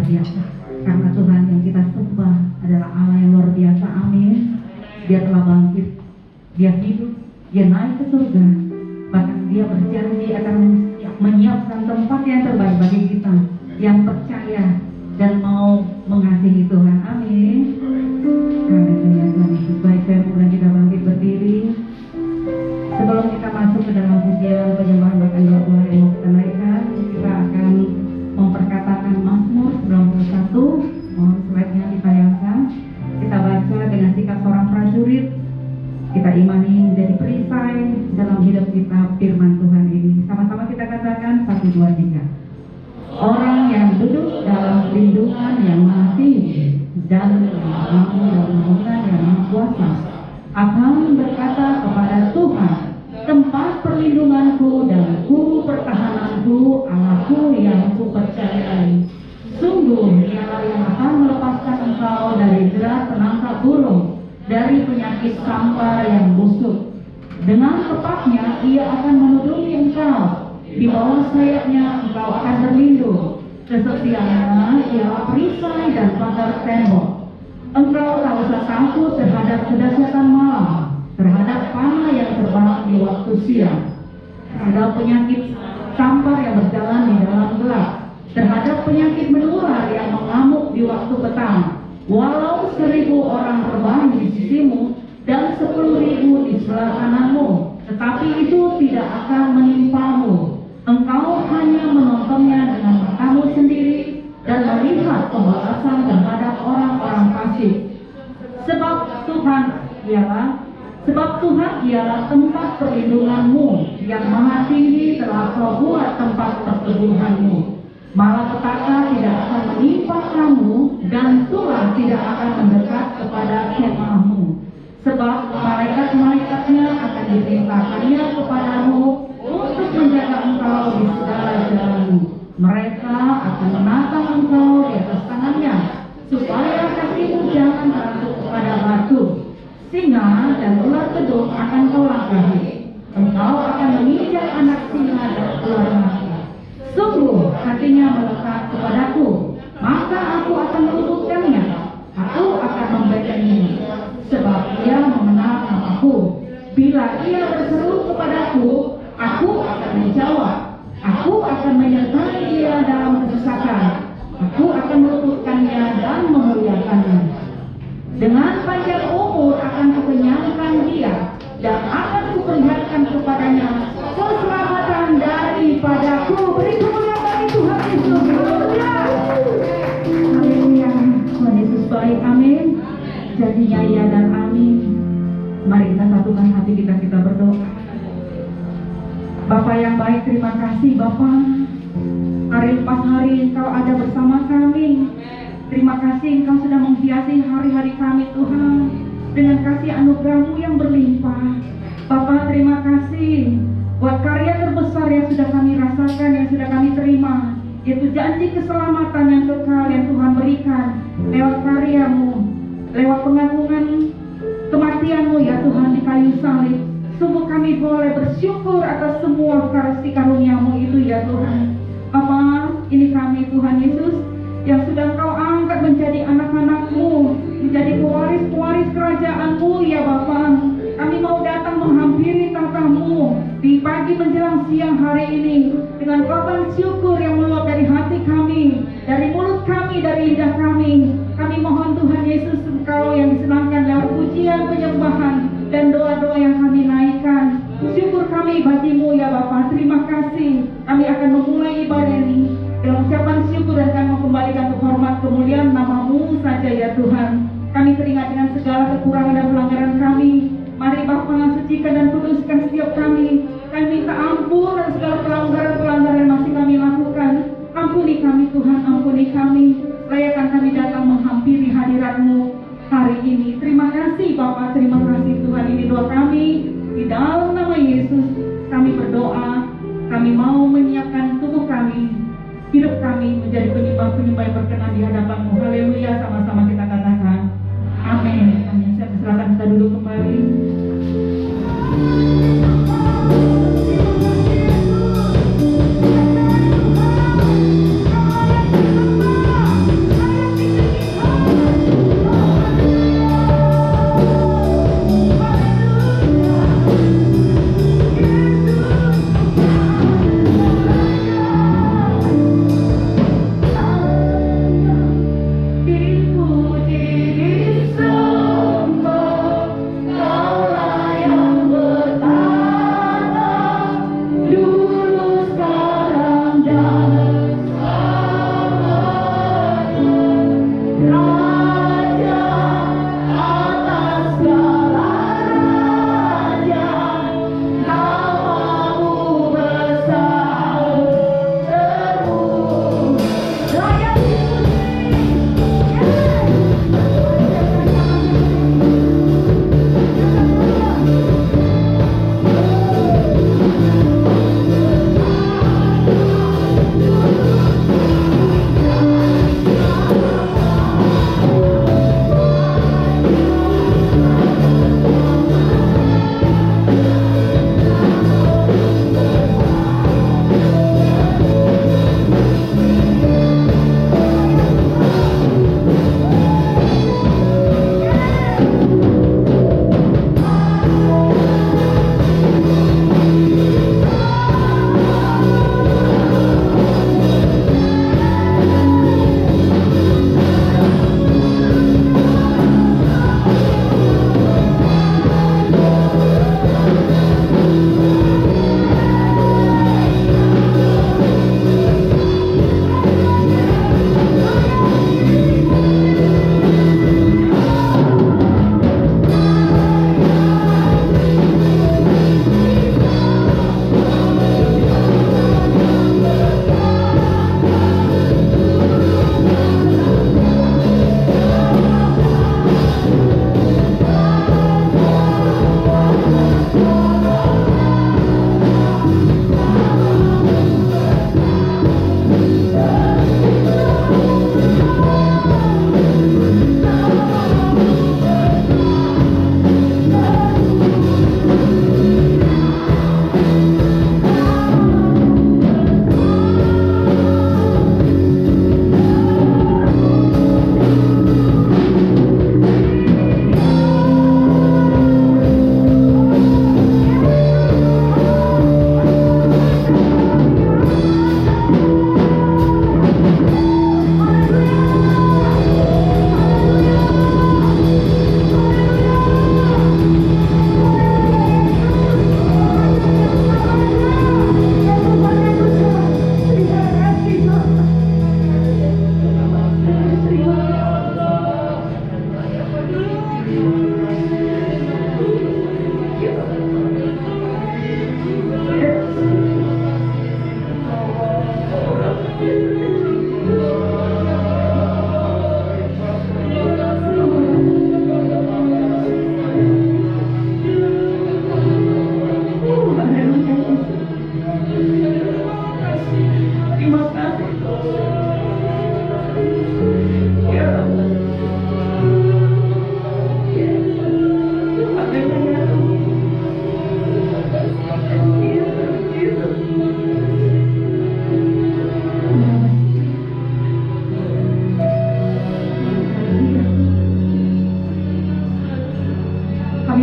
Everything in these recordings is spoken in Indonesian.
luar biasa. Karena Tuhan yang kita sembah adalah Allah yang luar biasa. Amin. Dia telah bangkit, dia hidup, dia naik ke surga. Bahkan dia berjanji akan menyiapkan tempat yang terbaik bagi kita yang percaya dan mau mengasihi Tuhan. Amin. Haleluya, Tuhan Yesus. Baik, saya mulai kita bangkit berdiri. Sebelum kita masuk ke dalam pujian penyembahan bahkan doa yang mau kita naikkan, kita akan memperkatakan Mazmur 91. Mohon slide-nya ditayangkan. Kita baca dengan sikap seorang prajurit. Kita imani menjadi perisai dalam hidup kita firman Tuhan ini. Sama-sama kita katakan 1, 2, 3. Orang yang duduk dalam lindungan yang Maha Tinggi dan naungan yang Maha Kuasa akan berkata kepada Tuhan, tempat perlindunganku dan guru pertahananku, Allahku yang kupercayai. Sungguh Dialah yang akan melepaskan engkau dari jerat penangkap burung, dari penyakit sampar yang busuk. Dengan tepatnya Ia akan melindungi engkau, di bawah sayapnya engkau akan berlindung. Kesetiaannya ialah perisai dan pagar tembok. Engkau tak usah takut terhadap kedahsyatan malam, terhadap panah yang terbang di waktu siang, terhadap penyakit sampar yang berjalan di dalam gelap, terhadap penyakit menular yang mengamuk di waktu petang. Walau 1.000 orang terbang di sisimu dan 10.000 di sebelah kananmu, tetapi itu tidak akan menimpamu. Engkau hanya menontonnya dengan matamu sendiri dan melihat pembalasan terhadap orang-orang fasik. Sebab Tuhan ialah tempat perlindunganmu, yang Maha Tinggi telah Kau buat tempat perteduhanmu. Malapetaka tidak akan menimpa kamu, dan tulah tidak akan mendekat kepada kemahmu. Sebab malaikat-malaikatnya akan diperintahkannya kepadamu untuk menjaga engkau di segala jalanmu. Mereka akan menatang engkau di atas tangannya, supaya kakimu jangan terangkut kepada batu. Singa dan ular kedung akan kau langkahi. Engkau akan menginjak anak singa dan ular naga. Sungguh hatinya melekat kepadaku, maka aku akan meluputkannya. Aku akan membelanya, sebab ia mengenal namaku. Bila ia berseru kepadaku, aku akan menjawab. Aku akan menyertai dia dalam kesesakan. Aku akan meluputkannya dan memuliakannya. Dengan panjang umur akan kukenyangkan dia, dan akan kuperlihatkan kepadanya keselamatan daripadaku. Beri kemuliaan bagi Tuhan Yesus. Haleluya. Tuhan Yesus baik. Amin. Jadinya ya dan amin. Mari kita satukan hati kita berdoa. Bapa yang baik, terima kasih Bapa. Hari lepas hari Engkau ada bersama kami. Terima kasih Engkau sudah menghiasi hari-hari kami Tuhan dengan kasih anugerah-Mu yang berlimpah. Bapa, terima kasih buat karya terbesar yang sudah kami rasakan, yang sudah kami terima, yaitu janji keselamatan yang kekal yang Tuhan berikan lewat karya-Mu, lewat pengagungan kematian-Mu ya Tuhan di kayu salib. Sungguh kami boleh bersyukur atas semua kasih karunia-Mu itu ya Tuhan. Bapa, ini kami Tuhan Yesus yang sudah Engkau angkat menjadi anak-anak-Mu, menjadi pewaris-pewaris kerajaan-Mu ya Bapa. Kami mau datang menghampiri tahta-Mu di pagi menjelang siang hari ini dengan korban syukur yang meluap dari hati kami, dari mulut kami, dari lidah kami. Kami mohon Tuhan Yesus, Engkau yang disenangkan lewat pujian, penyembahan, dan doa-doa yang kami naikkan. Syukur kami bagi-Mu ya Bapa. Terima kasih. Kami akan memulai ibadah ini dengan ucapan syukur dan kami mengembalikan hormat kemuliaan nama-Mu saja ya Tuhan. Kami teringat dengan segala kekurangan dan pelanggaran kami. Mari Bapa, sucikan dan kuduskan setiap kami. Kami minta ampun atas segala pelanggaran-pelanggaran yang masih kami lakukan. Ampuni kami Tuhan, ampuni kami. Layakan kami datang menghampiri hadirat-Mu hari ini. Terima kasih Bapa, terima kasih Tuhan. Ini doa kami di dalam nama Yesus. Kami berdoa, kami mau menyiapkan tubuh kami, hidup kami menjadi penyembah-penyembah yang berkenan di hadapan-Mu. Haleluya, sama-sama kita katakan amin. Amin. Saya persilakan kita duduk kembali.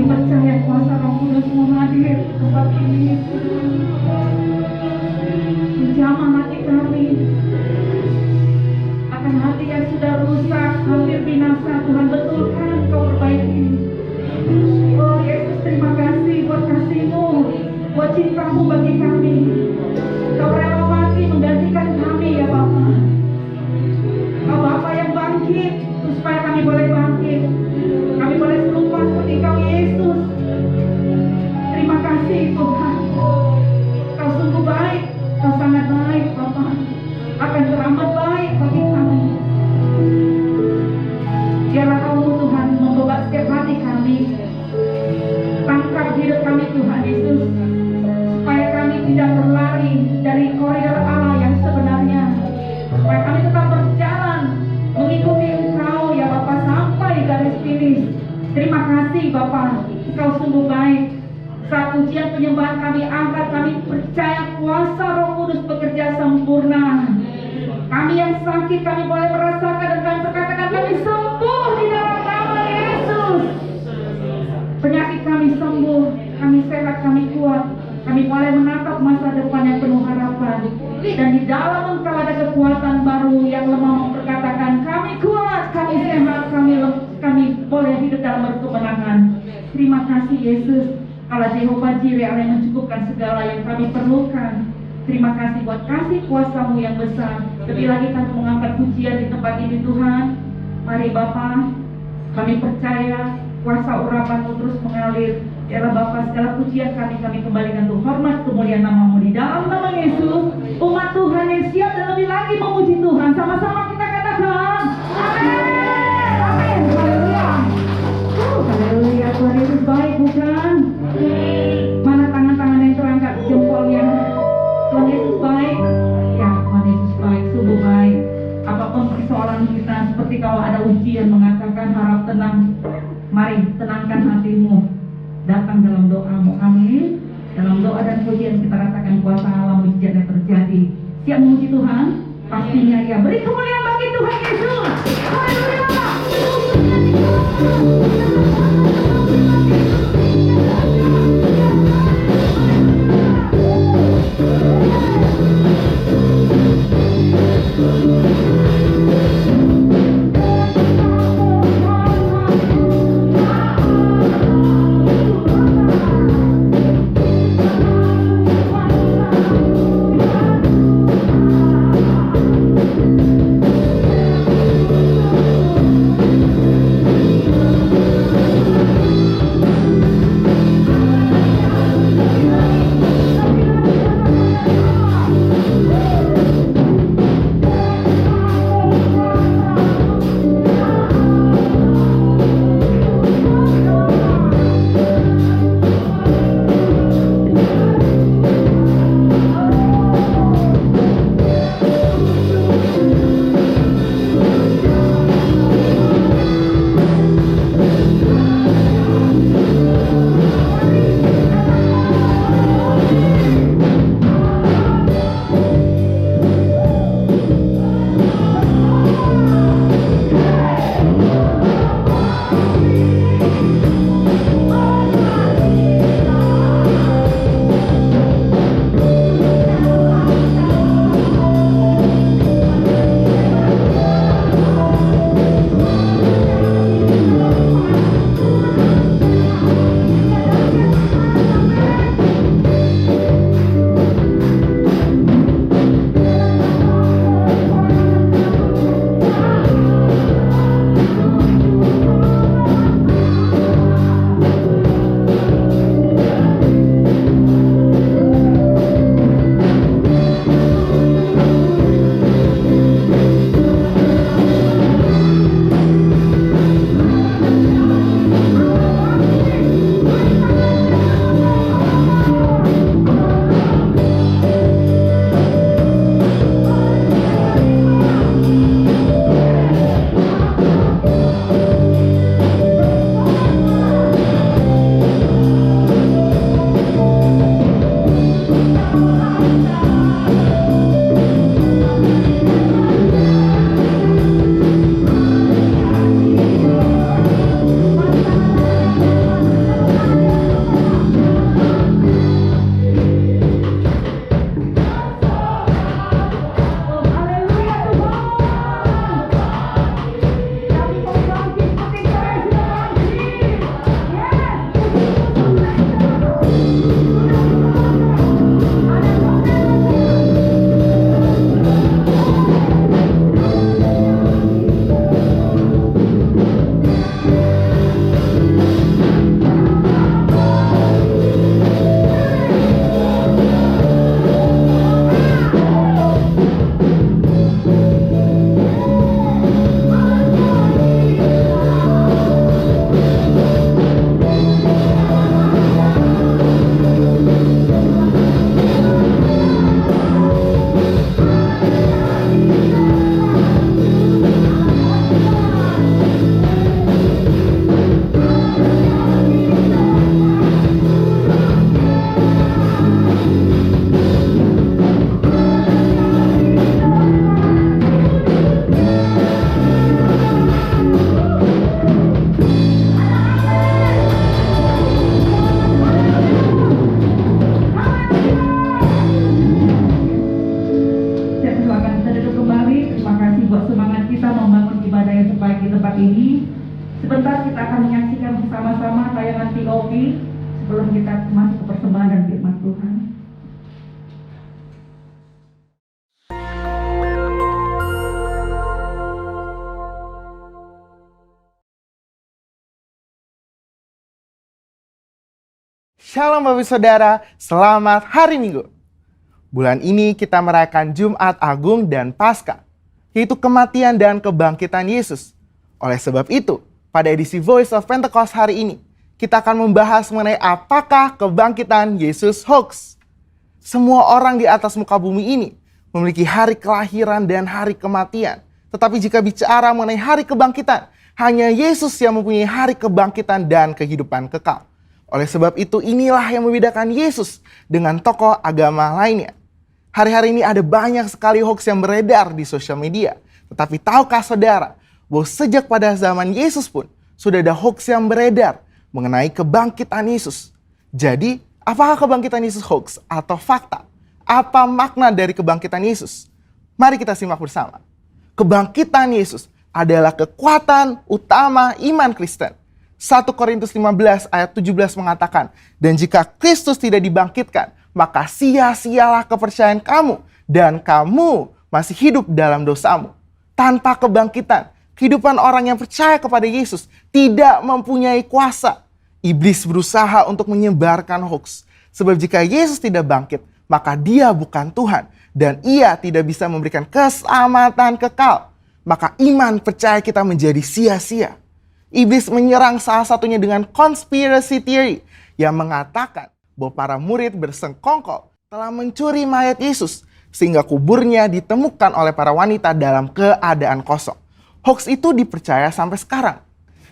percaya kuasa Roh Kudus mau hadir di tempat ini. Menjamah hati kami akan hati yang sudah rusak, hampir binasa. Tuhan betulkan, Kau perbaiki. Oh Yesus, terima kasih buat kasih-Mu, buat cinta-Mu bagi kami. Kau rela mati menggantikan kami ya Bapa. Kau Bapa yang bangkit supaya kami boleh bangkit. Kami boleh serupa seperti Kau Yesus. Terima kasih Tuhan. Kau sungguh baik, Kau sangat baik Bapa. Akan teramat baik bagi kami. Biarlah Kau Tuhan membawa setiap hati kami. Tangkap hidup kami Tuhan Yesus, supaya kami tidak berlari dari koridor Allah yang sebenarnya, supaya kami tetap berjalan mengikuti Engkau ya Bapa sampai garis finish. Terima kasih Bapa, Engkau sungguh baik. Saat ujian penyembahan kami angkat, kami percaya kuasa Roh Kudus bekerja sempurna. Kami yang sakit, kami boleh merasakan dan kami katakan kami sembuh di dalam nama Yesus. Penyakit kami sembuh, kami sehat, kami kuat. Kami boleh menatap masa depan yang penuh harapan. Dan di dalam Engkau ada kekuatan baru yang lemah memperkatakan kami kuat, kami sehat, kami boleh hidup dalam kemenangan. Terima kasih Yesus. Allah Jehovah Jireh, Allah yang mencukupkan segala yang kami perlukan. Terima kasih buat kasih kuasa-Mu yang besar. Lebih lagi kami mengangkat pujian di tempat ini Tuhan. Mari Bapa, kami percaya kuasa urapan-Mu terus mengalir. Ya Bapa, segala pujian kami kembalikan untuk hormat kemuliaan nama-Mu di dalam nama Yesus. Umat Tuhan yang siap dan lebih lagi memuji Tuhan, sama-sama kita katakan amin. Amin. Haleluya. Haleluya. Tuhan Yesus baik bukan? Mana tangan-tangan yang terangkat jempolnya? Tuhan Yesus baik. Ya, Tuhan Yesus baik, sungguh baik. Apapun persoalan kita, seperti kalau ada ujian mengatakan harap tenang. Mari tenangkan hatimu. Datang dalam doa-Mu. Amin. Dalam doa dan pujian kita rasakan kuasa Allah mujizat yang terjadi. Siap memuji Tuhan? Pastinya ya. Beri kemuliaan bagi Tuhan Yesus. Haleluya. Sebentar kita akan menyaksikan bersama-sama tayangan POV sebelum kita masuk ke persembahan dan firman Tuhan. Shalom Bapak Saudara, selamat hari Minggu. Bulan ini kita merayakan Jumat Agung dan Paskah, yaitu kematian dan kebangkitan Yesus. Oleh sebab itu, pada edisi Voice of Pentecost hari ini, kita akan membahas mengenai apakah kebangkitan Yesus hoax. Semua orang di atas muka bumi ini memiliki hari kelahiran dan hari kematian. Tetapi jika bicara mengenai hari kebangkitan, hanya Yesus yang mempunyai hari kebangkitan dan kehidupan kekal. Oleh sebab itu, inilah yang membedakan Yesus dengan tokoh agama lainnya. Hari-hari ini ada banyak sekali hoax yang beredar di sosial media. Tetapi tahukah saudara, bahwa sejak pada zaman Yesus pun sudah ada hoax yang beredar mengenai kebangkitan Yesus. Jadi, apakah kebangkitan Yesus hoax atau fakta? Apa makna dari kebangkitan Yesus? Mari kita simak bersama. Kebangkitan Yesus adalah kekuatan utama iman Kristen. 1 Korintus 15 ayat 17 mengatakan, dan jika Kristus tidak dibangkitkan, maka sia-sialah kepercayaan kamu, dan kamu masih hidup dalam dosamu. Tanpa kebangkitan, kehidupan orang yang percaya kepada Yesus tidak mempunyai kuasa. Iblis berusaha untuk menyebarkan hoax. Sebab jika Yesus tidak bangkit, maka dia bukan Tuhan, dan ia tidak bisa memberikan keselamatan kekal. Maka iman percaya kita menjadi sia-sia. Iblis menyerang salah satunya dengan conspiracy theory yang mengatakan bahwa para murid bersengkongkol telah mencuri mayat Yesus sehingga kuburnya ditemukan oleh para wanita dalam keadaan kosong. Hoax itu dipercaya sampai sekarang.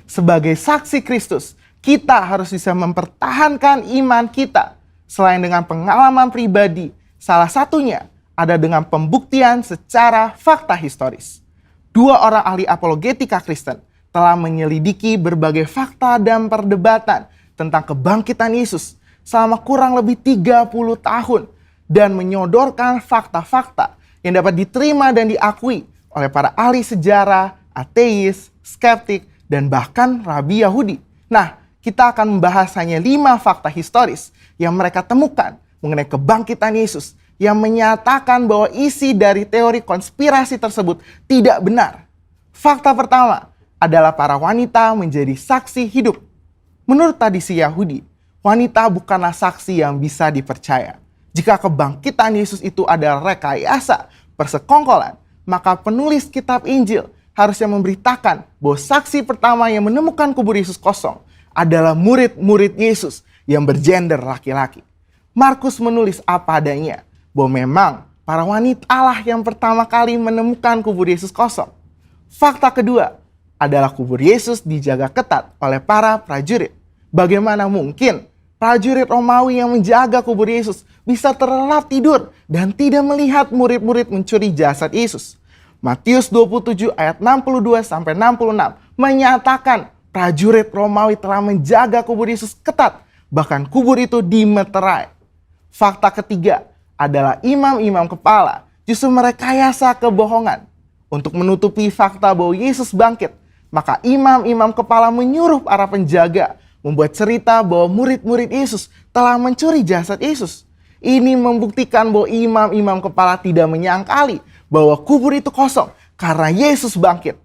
Sebagai saksi Kristus, kita harus bisa mempertahankan iman kita. Selain dengan pengalaman pribadi, salah satunya ada dengan pembuktian secara fakta historis. 2 orang ahli apologetika Kristen telah menyelidiki berbagai fakta dan perdebatan tentang kebangkitan Yesus selama kurang lebih 30 tahun dan menyodorkan fakta-fakta yang dapat diterima dan diakui oleh para ahli sejarah, ateis, skeptik, dan bahkan rabi Yahudi. Nah, kita akan membahas hanya 5 fakta historis yang mereka temukan mengenai kebangkitan Yesus yang menyatakan bahwa isi dari teori konspirasi tersebut tidak benar. Fakta pertama adalah para wanita menjadi saksi hidup. Menurut tradisi Yahudi, wanita bukanlah saksi yang bisa dipercaya. Jika kebangkitan Yesus itu adalah rekayasa, persekongkolan, maka penulis kitab Injil harusnya memberitakan bahwa saksi pertama yang menemukan kubur Yesus kosong adalah murid-murid Yesus yang bergender laki-laki. Markus menulis apa adanya, bahwa memang para wanita lah yang pertama kali menemukan kubur Yesus kosong. Fakta kedua adalah kubur Yesus dijaga ketat oleh para prajurit. Bagaimana mungkin prajurit Romawi yang menjaga kubur Yesus bisa terlelap tidur dan tidak melihat murid-murid mencuri jasad Yesus? Matius 27 ayat 62-66 menyatakan prajurit Romawi telah menjaga kubur Yesus ketat, bahkan kubur itu dimeterai. Fakta ketiga adalah imam-imam kepala justru merekayasa kebohongan. Untuk menutupi fakta bahwa Yesus bangkit, maka imam-imam kepala menyuruh para penjaga membuat cerita bahwa murid-murid Yesus telah mencuri jasad Yesus. Ini membuktikan bahwa imam-imam kepala tidak menyangkali bahwa kubur itu kosong karena Yesus bangkit.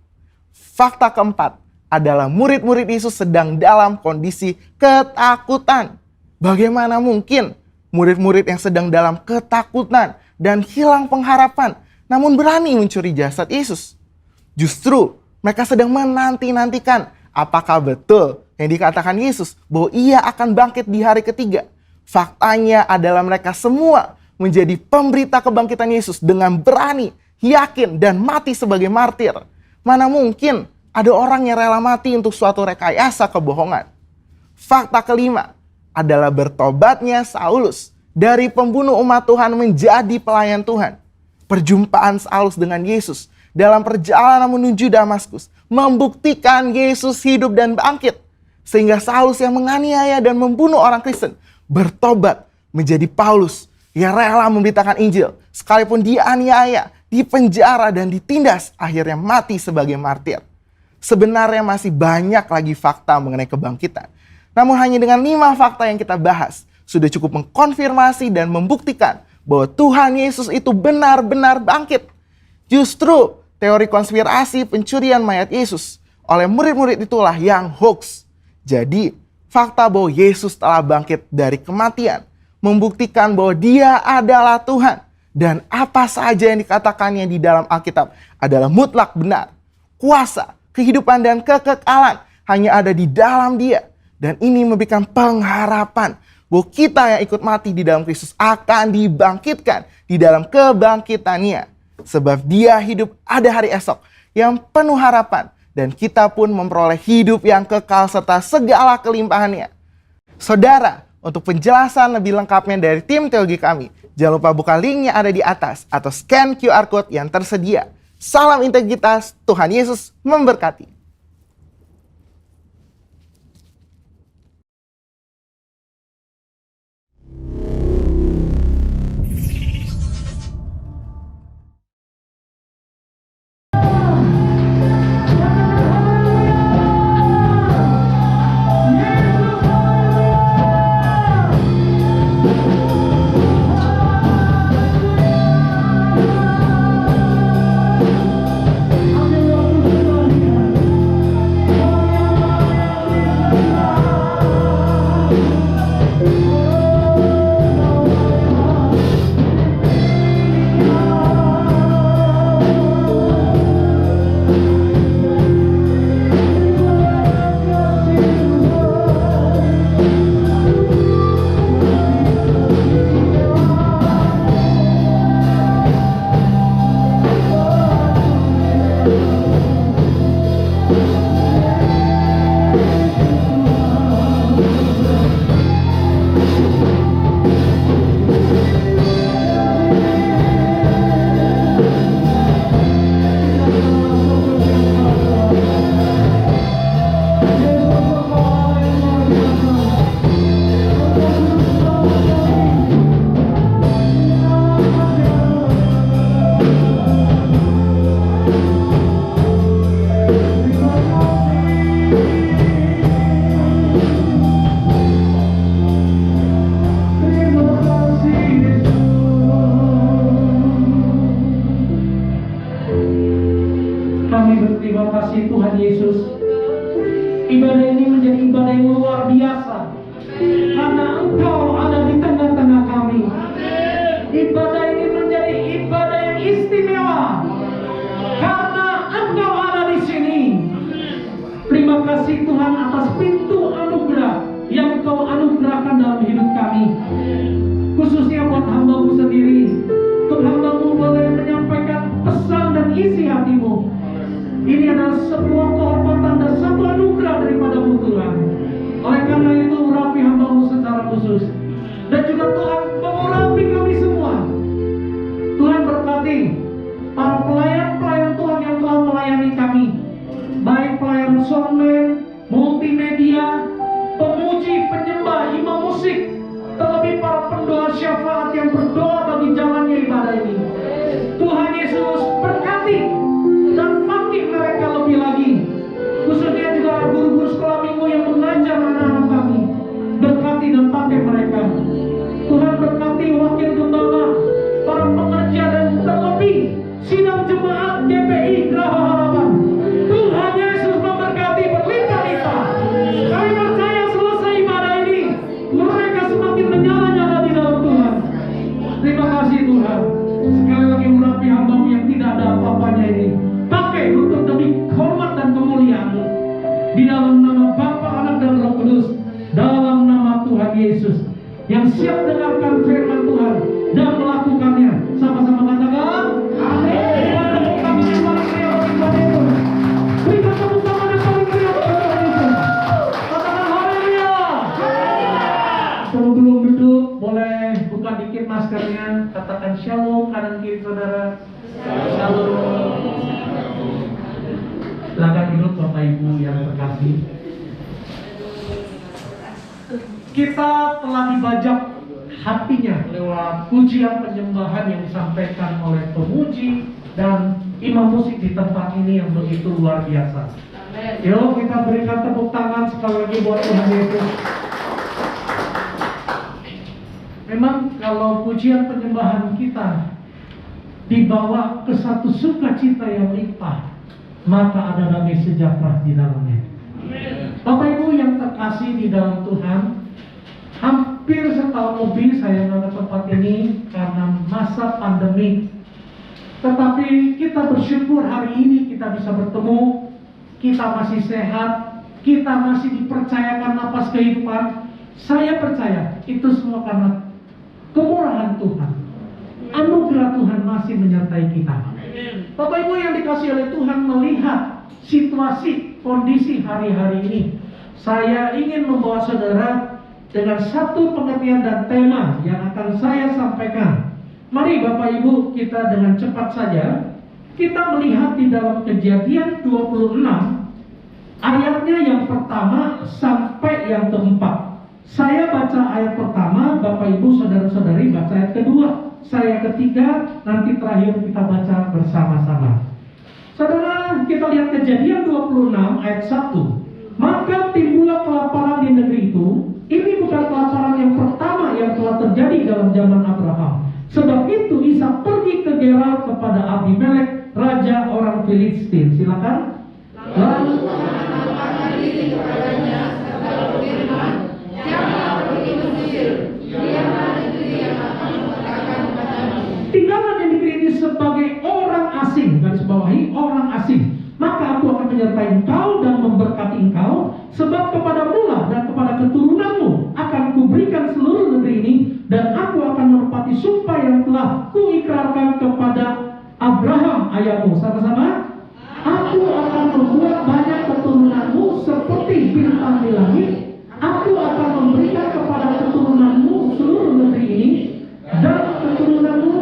Fakta keempat adalah murid-murid Yesus sedang dalam kondisi ketakutan. Bagaimana mungkin murid-murid yang sedang dalam ketakutan dan hilang pengharapan namun berani mencuri jasad Yesus? Justru mereka sedang menanti-nantikan apakah betul yang dikatakan Yesus bahwa ia akan bangkit di hari ketiga. Faktanya adalah mereka semua menjadi pemberita kebangkitan Yesus dengan berani, yakin, dan mati sebagai martir. Mana mungkin ada orang yang rela mati untuk suatu rekayasa kebohongan. Fakta kelima adalah bertobatnya Saulus dari pembunuh umat Tuhan menjadi pelayan Tuhan. Perjumpaan Saulus dengan Yesus dalam perjalanan menuju Damaskus membuktikan Yesus hidup dan bangkit. Sehingga Saulus yang menganiaya dan membunuh orang Kristen bertobat menjadi Paulus yang rela memberitakan Injil. Sekalipun dianiaya, dipenjara, dan ditindas, akhirnya mati sebagai martir. Sebenarnya masih banyak lagi fakta mengenai kebangkitan. Namun hanya dengan 5 fakta yang kita bahas, sudah cukup mengkonfirmasi dan membuktikan bahwa Tuhan Yesus itu benar-benar bangkit. Justru teori konspirasi pencurian mayat Yesus oleh murid-murid itulah yang hoax. Jadi, fakta bahwa Yesus telah bangkit dari kematian membuktikan bahwa Dia adalah Tuhan. Dan apa saja yang dikatakannya di dalam Alkitab adalah mutlak benar. Kuasa, kehidupan dan kekekalan hanya ada di dalam Dia. Dan ini memberikan pengharapan bahwa kita yang ikut mati di dalam Kristus akan dibangkitkan di dalam kebangkitannya. Sebab Dia hidup ada hari esok yang penuh harapan. Dan kita pun memperoleh hidup yang kekal serta segala kelimpahannya. Saudara, untuk penjelasan lebih lengkapnya dari tim teologi kami, jangan lupa buka linknya ada di atas atau scan QR Code yang tersedia. Salam integritas, Tuhan Yesus memberkati. Terima kasih Tuhan Yesus. Ibadah ini menjadi ibadah yang luar biasa karena Engkau ada di tengah-tengah kami. Ibadah ini menjadi ibadah yang istimewa karena Engkau ada di sini. Terima kasih Tuhan atas pintu anugerah yang Engkau anugerahkan dalam hidup kami, khususnya buat hamba-Mu sendiri. Untuk hamba-Mu boleh menyampaikan pesan dan isi hati-Mu. Ini adalah sebuah kehormatan dan satu anugerah daripada-Mu Tuhan. Oleh karena itu urapi hamba-Mu secara khusus. Dan juga Tuhan mengurapi kami semua. Tuhan berkati para pelayan-pelayan Tuhan yang telah melayani kami, baik pelayan soundman, multimedia, pemuji, penyembah, imam musik, terlebih para pendoa syafaat yang berdoa bagi jalannya ibadah ini. Tuhan Yesus berkati dan pakai mereka lebih lagi, khususnya juga guru-guru sekolah minggu yang mengajar anak-anak kami. Berkati dan pakai mereka. Tuhan berkati wakil gembala, para pengajar dan terlebih sidang jemaat GPI Geraha Harapan. Tuhan Yesus memberkati berlimpah-limpah. Kami percaya selesai ibadah ini mereka semakin menyala-nyala di dalam Tuhan. Terima kasih Tuhan. Sekali lagi urapi hamba-Mu yang tidak ada apa-apanya ini. Pakai untuk demi hormat dan kemuliaan-Mu. Di dalam nama Bapa, Anak dan Roh Kudus. Dalam nama Tuhan Yesus yang siap dengarkan firman Tuhan dan melakukannya. Sama-sama katakan amin. Berikan tepuk tangan yang paling meriah bagi Tuhan Yesus. Berikan tepuk tangan yang paling meriah bagi Tuhan Yesus. Katakan haleluya. Sebelum duduk boleh buka dikit maskernya. Katakan shalom kanan kiri saudara. Shalom. Silakan duduk Bapak Ibu yang terkasih. Kita telah dibajak hatinya lewat pujian penyembahan yang disampaikan oleh pemuji dan imam musik di tempat ini yang begitu luar biasa. Yuk kita berikan tepuk tangan sekali lagi buat Tuhan Yesus. Memang kalau pujian penyembahan kita dibawa ke satu sukacita yang limpah, maka ada damai sejahtera di dalamnya. Bapak Ibu yang terkasih di dalam Tuhan, hampir setahun lebih saya ke tempat ini karena masa pandemi. Tetapi kita bersyukur hari ini kita bisa bertemu, kita masih sehat, kita masih dipercayakan napas kehidupan. Saya percaya itu semua karena kemurahan Tuhan, anugerah Tuhan masih menyertai kita. Bapak Ibu yang dikasihi oleh Tuhan, melihat situasi kondisi hari-hari ini, saya ingin membawa saudara dengan satu pengertian dan tema yang akan saya sampaikan. Mari Bapak Ibu kita dengan cepat saja kita melihat di dalam Kejadian 26 ayatnya yang pertama sampai yang keempat. Saya baca ayat pertama, Bapak Ibu saudara-saudari baca ayat kedua, saya ketiga, nanti terakhir kita baca bersama-sama. Saudara, kita lihat Kejadian 26 ayat 1. Maka timbullah kelaparan di negeri itu. Ini bukan kelaparan yang pertama yang telah terjadi dalam zaman Abraham. Sebab itu Ishak pergi ke Gerar kepada Abimelek, raja orang Filistin. Silakan. Lalu menampakkan diri kepadanya serta berfirman, janganlah pergi ke Mesir, diamlah negeri yang akan mengatakan kepadamu. Tinggallah di negeri ini sebagai orang asing, garis bawahi orang asing. Maka aku akan menyertai engkau dan memberkati engkau, sebab kepadamulah dan kepada keturunanmu akan kuberikan seluruh negeri ini, dan aku akan menepati sumpah yang telah kuikrarkan kepada Abraham ayahmu. Sama-sama. Aku akan membuat banyak keturunanmu seperti bintang di langit. Aku akan memberikan kepada keturunanmu seluruh negeri ini, dan keturunanmu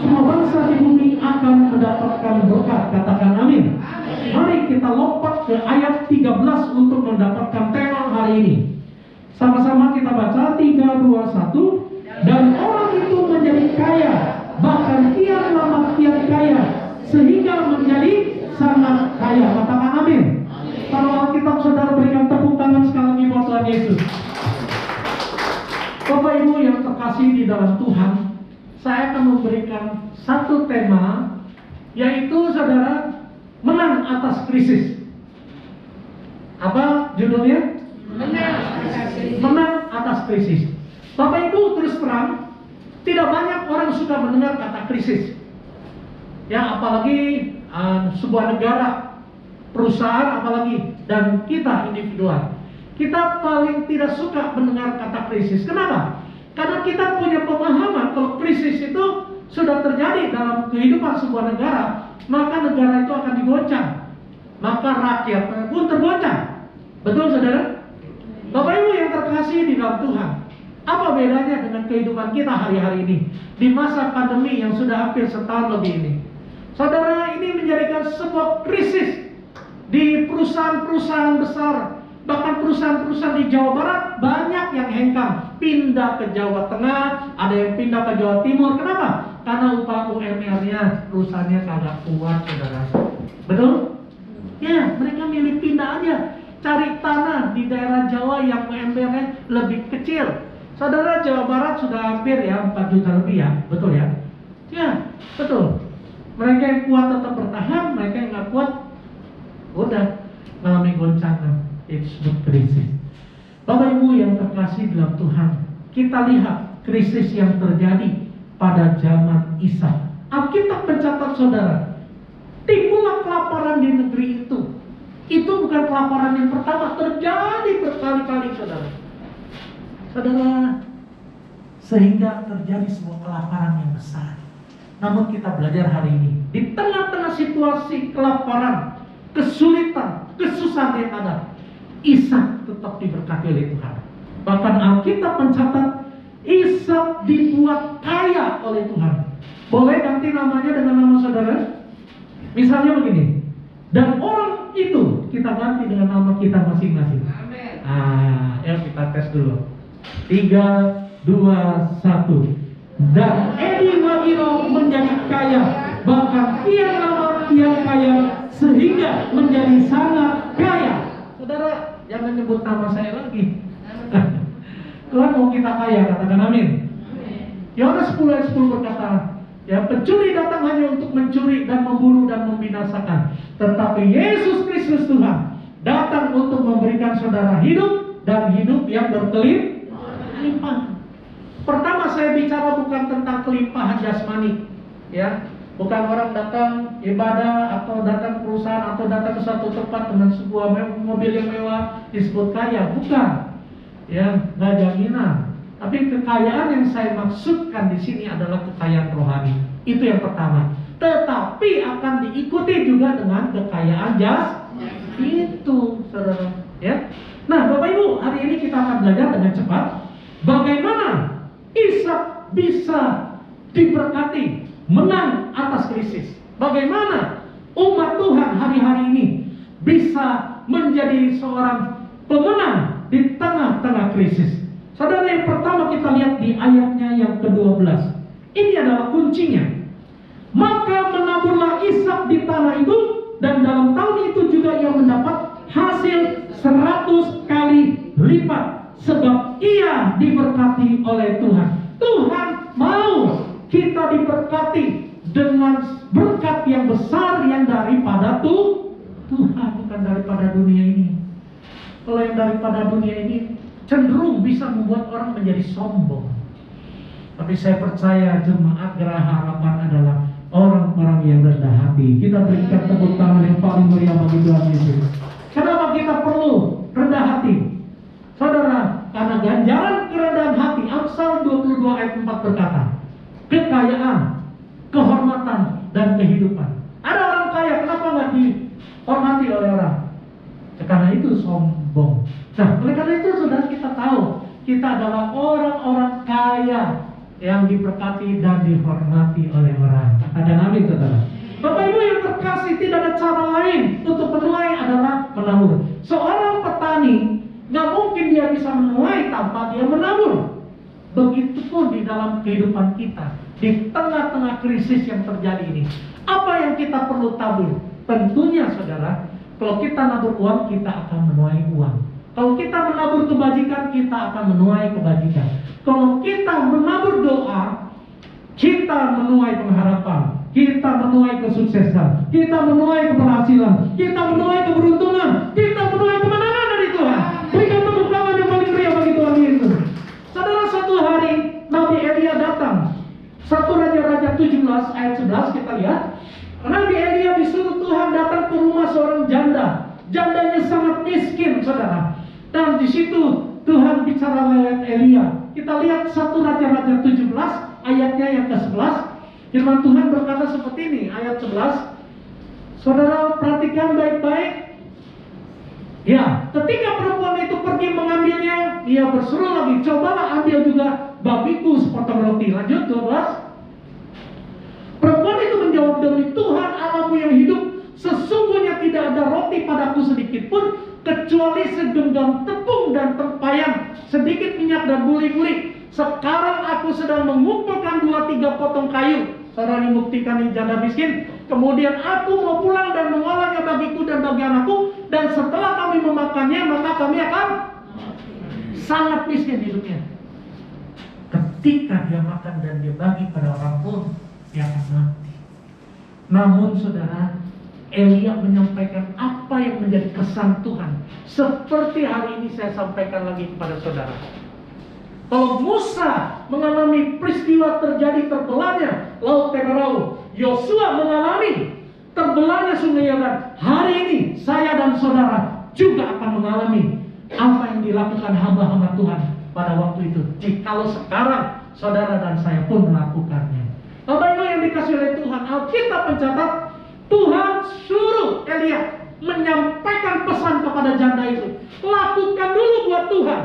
semua bangsa di bumi akan mendapatkan berkat. Katakan amin. Mari kita lompat ke ayat 13 untuk mendapatkan tema hari ini. Sama-sama kita baca 3, 2, 1. Dan orang itu menjadi kaya, bahkan kian lama kian kaya, sehingga menjadi sangat kaya. Katakan amin. Kalau Alkitab saudara berikan tepuk tangan sekali lagi buat Tuhan Yesus. Bapak Ibu yang terkasih di dalam Tuhan, saya akan memberikan satu tema, yaitu saudara, menang atas krisis. Apa judulnya? Menang atas krisis. Bapak Ibu terus terang, tidak banyak orang suka mendengar kata krisis. Ya, apalagi sebuah negara, perusahaan apalagi, dan kita individual. Kita paling tidak suka mendengar kata krisis. Kenapa? Karena kita punya pemahaman kalau krisis itu sudah terjadi dalam kehidupan sebuah negara, maka negara itu akan digoncang, maka rakyat pun tergoncang. Betul saudara? Bapak Ibu yang terkasih di dalam Tuhan, apa bedanya dengan kehidupan kita hari-hari ini di masa pandemi yang sudah hampir setahun lebih ini? Saudara, ini menjadikan sebuah krisis di perusahaan-perusahaan besar. Bahkan perusahaan-perusahaan di Jawa Barat banyak yang hengkang, pindah ke Jawa Tengah, ada yang pindah ke Jawa Timur. Kenapa? Karena upah UMR-nya perusahaannya kagak kuat, saudara. Betul? Ya, mereka milih pindah aja, cari tanah di daerah Jawa yang UMR-nya lebih kecil. Saudara, Jawa Barat sudah hampir ya 4 juta lebih ya, betul ya? Ya, betul. Mereka yang kuat tetap bertahan, mereka yang nggak kuat udah mengalami goncangan. Itu disebut krisis. Bapak Ibu yang terkasih dalam Tuhan, kita lihat krisis yang terjadi pada zaman Ishak. Alkitab mencatat saudara, timbullah kelaparan di negeri itu. Itu bukan kelaparan yang pertama, terjadi berkali-kali saudara. Saudara, sehingga terjadi sebuah kelaparan yang besar. Namun kita belajar hari ini, di tengah-tengah situasi kelaparan, kesulitan, kesusahan yang ada, Ishak tetap diberkati oleh Tuhan. Bahkan Alkitab mencatat Ishak dibuat kaya oleh Tuhan. Boleh ganti namanya dengan nama saudara? Misalnya begini, dan orang itu kita ganti dengan nama kita masing-masing. Amin. Yuk kita tes dulu. 3, 2, 1. Dan Edi Wagiro menjadi kaya, bahkan kian lama anak yang kaya sehingga menjadi sangat kaya. Saudara, jangan nyebut nama saya lagi. Tuhan mau kita kaya, katakan amin. Yohanes 10 ayat 10 berkata, ya, pencuri datang hanya untuk mencuri dan membunuh dan membinasakan. Tetapi Yesus Kristus Tuhan datang untuk memberikan saudara hidup dan hidup yang berkelimpahan. Pertama saya bicara bukan tentang kelimpahan jasmani, ya. Bukan orang datang ibadah atau datang ke perusahaan atau datang ke suatu tempat dengan sebuah mobil yang mewah disebut kaya, bukan. Ya, nggak jaminan. Tapi kekayaan yang saya maksudkan di sini adalah kekayaan rohani. Itu yang pertama. Tetapi akan diikuti juga dengan kekayaan itu, saudara. Ya. Nah, Bapak Ibu, hari ini kita akan belajar dengan cepat bagaimana Ishak bisa diberkati, menang atas krisis. Bagaimana umat Tuhan hari-hari ini bisa menjadi seorang pemenang di tengah-tengah krisis. Saudara, yang pertama kita lihat di ayatnya yang ke-12. Ini adalah kuncinya. Maka menaburlah Ishak di tanah itu, dan dalam tahun itu juga ia mendapat hasil 100 kali lipat, sebab ia diberkati oleh Tuhan. Tuhan mau kita diberkati dengan berkat yang besar yang daripada Tuhan, bukan daripada dunia ini. Kalau yang daripada dunia ini cenderung bisa membuat orang menjadi sombong. Tapi saya percaya jemaat Geraha Harapan adalah orang-orang yang rendah hati. Kita berikan tepuk tangan yang paling meriah bagi Tuhan Yesus. Kenapa kita perlu rendah hati? Saudara, karena ganjaran kerendahan hati, Amsal 22 ayat 4 berkata, kekayaan, kehormatan, dan kehidupan. Ada orang kaya, kenapa nggak dihormati oleh orang? Karena itu sombong. Nah, oleh karena itu saudara, kita tahu kita adalah orang-orang kaya yang diberkati dan dihormati oleh orang. Katakan amin, saudara. Bapak Ibu yang terkasih, tidak ada cara lain untuk menuai adalah menabur. Seorang petani nggak mungkin dia bisa menuai tanpa dia menabur. Begitupun di dalam kehidupan kita, di tengah-tengah krisis yang terjadi ini. Apa yang kita perlu tabur? Tentunya saudara, kalau kita nabur uang, kita akan menuai uang. Kalau kita menabur kebajikan, kita akan menuai kebajikan. Kalau kita menabur doa, kita menuai pengharapan, kita menuai kesuksesan, kita menuai keberhasilan, kita menuai keberuntungan, kita menuai kemenangan dari Tuhan. Berikan tepuk tangan yang paling meriah bagi Tuhan Yesus. Saudara, satu hari Nabi Elia datang. 1 Raja-Raja 17 ayat 11 kita lihat. Nabi Elia disuruh Tuhan datang ke rumah seorang janda. Jandanya sangat miskin, saudara. Dan di situ Tuhan bicara lewat Elia. Kita lihat 1 Raja-Raja 17 ayatnya yang ke-11. Firman Tuhan berkata seperti ini, ayat 11. Saudara perhatikan baik-baik. Ya, ketika perempuan itu pergi mengambilnya, dia berseru lagi, cobalah ambil juga bagiku sepotong roti. Lanjut 12. Perempuan itu menjawab, demi Tuhan Allahmu yang hidup, sesungguhnya tidak ada roti padaku sedikit pun, kecuali segenggam tepung dan tempayan, sedikit minyak dan buli-buli. Sekarang aku sedang mengumpulkan 2-3 potong kayu. Saudara, membuktikan ini janda miskin. Kemudian aku mau pulang dan mengolahnya bagiku dan bagi anakku, dan setelah kami memakannya, maka kami akan sangat miskin hidupnya. Ketika dia makan dan dia bagi pada orang pun, dia akan mati. Namun saudara, Elia menyampaikan apa yang menjadi kesan Tuhan. Seperti hari ini saya sampaikan lagi kepada saudara. Kalau Musa mengalami peristiwa terjadi terbelahnya Laut Teberau, Yosua mengalami terbelahnya Sungai Yordan. Hari ini saya dan saudara juga akan mengalami apa yang dilakukan hamba-hamba Tuhan pada waktu itu. Jikalau sekarang saudara dan saya pun melakukannya. Bapak Ibu yang dikasih oleh Tuhan, Alkitab mencatat Tuhan suruh Elia menyampaikan pesan kepada janda itu. Lakukan dulu buat Tuhan.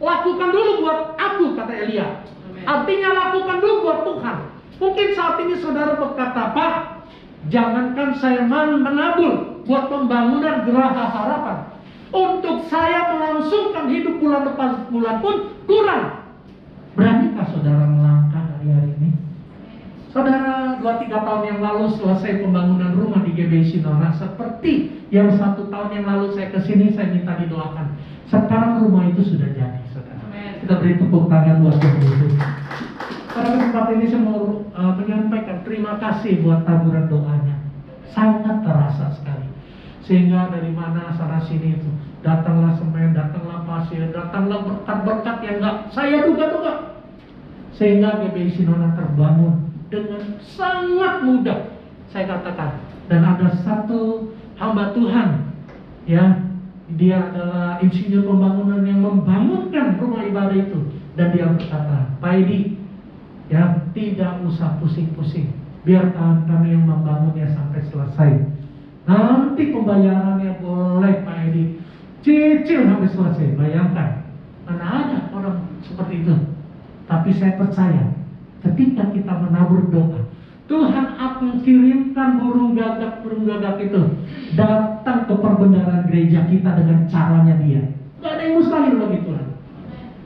Lakukan dulu buat aku, kata Elia. Artinya lakukan dulu buat Tuhan. Mungkin saat ini saudara berkata, Pak, jangankan saya menabur buat pembangunan Geraha Harapan. Untuk saya melangsungkan hidup bulan depan bulan pun kurang. Beranikah saudara melangkah hari-hari ini? Saudara, 2-3 tahun yang lalu selesai pembangunan rumah di GBI Sinora, seperti yang 1 tahun yang lalu saya kesini, saya minta didoakan. Sekarang rumah itu sudah jadi, saudara. Kita beri tepuk tangan buat Tuhan itu. Pada kesempatan ini saya mau menyampaikan terima kasih buat taburan doanya. Sangat terasa sekali. Sehingga dari mana sana sini itu datanglah semen, datanglah pasir, datanglah berkat-berkat yang gak saya duga-duga. Sehingga GBI Sinora terbangun dengan sangat mudah, saya katakan. Dan ada satu hamba Tuhan, ya, dia adalah insinyur pembangunan yang membangunkan rumah ibadah itu. Dan dia berkata, Pak Edi, ya, tidak usah pusing-pusing, biarkan kami yang membangunnya sampai selesai. Nanti pembayarannya boleh Pak Edi cicil sampai selesai. Bayangkan, mana ada orang seperti itu. Tapi saya percaya, ketika kita menabur doa, Tuhan akan kirimkan burung gagak itu datang ke perbendaharaan gereja kita dengan caranya dia. Gak ada yang mustahil bagi Tuhan.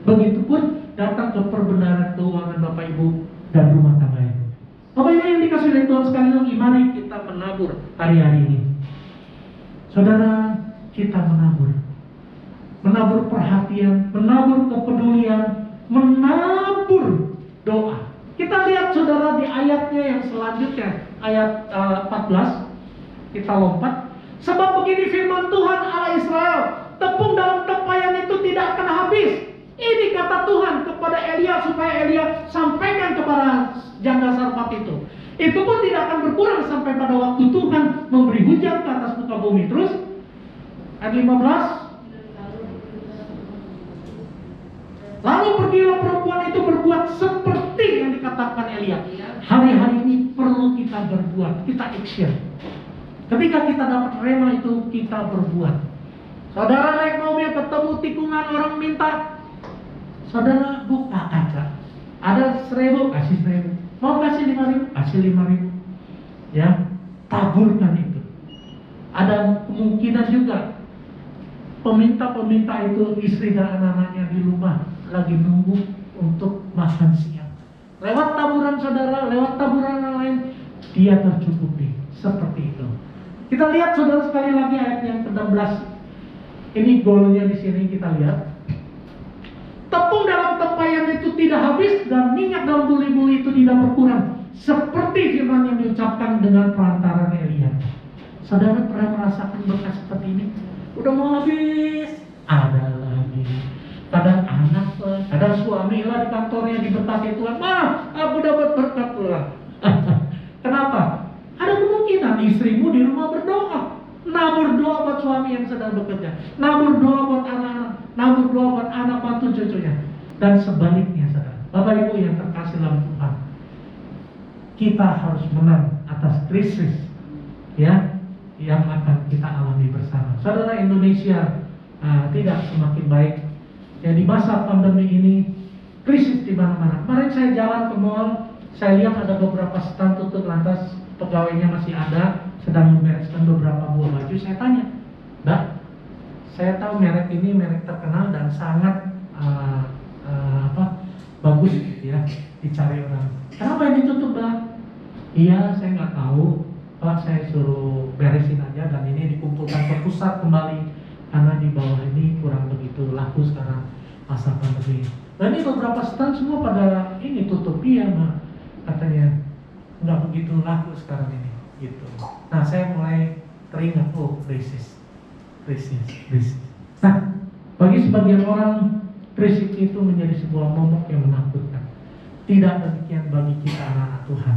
Begitupun datang ke perbendaharaan keuangan Bapak Ibu dan rumah tangga itu. Bapak Ibu yang dikasih oleh Tuhan sekali lagi, mari kita menabur hari-hari ini. Saudara, kita menabur. Menabur perhatian, menabur kepedulian, menabur doa. Kita lihat saudara di ayatnya yang selanjutnya, ayat 14. Kita lompat. Sebab begini firman Tuhan Allah Israel, tepung dalam tempayan itu tidak akan habis. Ini kata Tuhan kepada Elia, supaya Elia sampaikan kepada janda sarpat itu. Itu pun tidak akan berkurang sampai pada waktu Tuhan memberi hujan ke atas muka bumi. Terus ayat 15. Lalu pergilah perempuan itu berbuat seperti yang dikatakan Elia. Hari-hari ini perlu kita berbuat, kita action. Ketika kita dapat rema itu, kita berbuat. Saudara naik mobil, ketemu tikungan orang minta, saudara buka kaca. Ada 1.000, kasih 1.000. Mau kasih 5.000, kasih 5.000. Ya, taburkan itu. Ada kemungkinan juga peminta-peminta itu istri dan anak-anaknya di rumah lagi nunggu untuk makan siang. Lewat taburan saudara, lewat taburan yang lain, dia tercukupi. Seperti itu. Kita lihat saudara sekali lagi ayat yang ke-16. Ini golnya di sini kita lihat. Tepung dalam tempayan itu tidak habis dan minyak dalam buli-buli itu tidak berkurang. Seperti firman yang diucapkan dengan perantaran Elia. Saudara pernah merasakan berkat seperti ini? Udah mau habis, ada lagi. Kadang anak, kadang suami lah di kantornya diberkati Tuhan. Aku dapat berkat Tuhan. Kenapa? Ada kemungkinan istrimu di rumah berdoa. Nabur doa buat suami yang sedang bekerja. Nabur doa buat anak-anak. Nabur doa buat anak mantu cucunya. Dan sebaliknya saudara. Bapak Ibu yang terkasih dalam Tuhan. Kita harus menang atas krisis. Ya, yang akan kita alami bersama. Saudara, Indonesia tidak semakin baik. Ya, di masa pandemi ini krisis di mana-mana. Kemarin saya jalan ke mall, saya lihat ada beberapa stand tutup, lantas pegawainya masih ada, sedang membereskan beberapa buah baju. Saya tanya, Mbak, saya tahu merek ini merek terkenal dan sangat bagus gitu ya, dicari orang. Kenapa ini tutup, Mbak? Iya, saya nggak tahu. Pak, saya suruh beresin aja dan ini dikumpulkan ke pusat kembali karena di bawah ini kurang begitu laku sekarang masa pandemi. Dan ini beberapa stand semua pada ini tutup, iya Mbak, katanya nggak begitu laku sekarang ini gitu. Nah, saya mulai teringat, krisis. Nah, bagi sebagian orang krisis itu menjadi sebuah momok yang menakutkan. Tidak demikian bagi kita anak-anak Tuhan.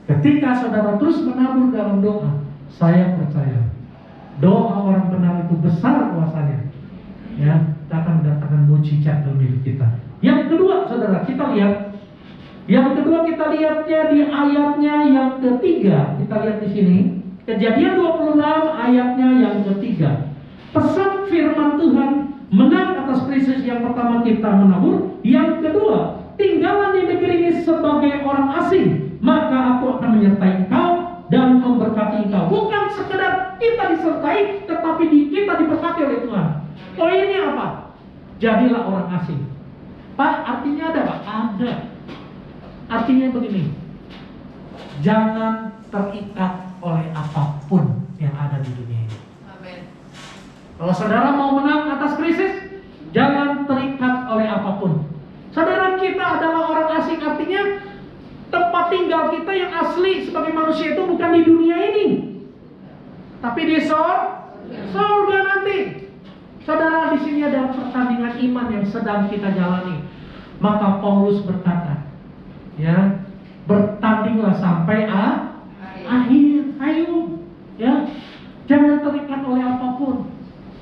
Ketika saudara terus menabur dalam doa, saya percaya doa orang benar itu besar kuasanya, ya, akan mendatangkan mujizat dalam hidup kita. Yang kedua, saudara, kita lihat. Yang kedua kita lihatnya di ayatnya yang ketiga. Kita lihat di sini, Kejadian 26 ayatnya yang ketiga. Pesan firman Tuhan menang atas krisis yang pertama kita menabur. Yang kedua, tinggallah di negeri ini sebagai orang asing. Maka aku akan menyertai engkau dan memberkati engkau. Bukan sekedar kita disertai, tetapi kita diberkati oleh Tuhan. Poinnya apa? Jadilah orang asing. Pak, artinya ada Pak? Ada. Artinya begini. jangan terikat oleh apapun yang ada di dunia ini. Amin. Kalau saudara mau menang atas krisis, jangan terikat oleh apapun. Saudara, kita adalah orang asing, artinya tempat tinggal kita yang asli sebagai manusia itu bukan di dunia ini, tapi di surga nanti. Saudara, di sini ada pertandingan iman yang sedang kita jalani. Maka Paulus berkata, ya, bertandinglah sampai akhir. Ayo, ya, jangan terikat oleh apapun.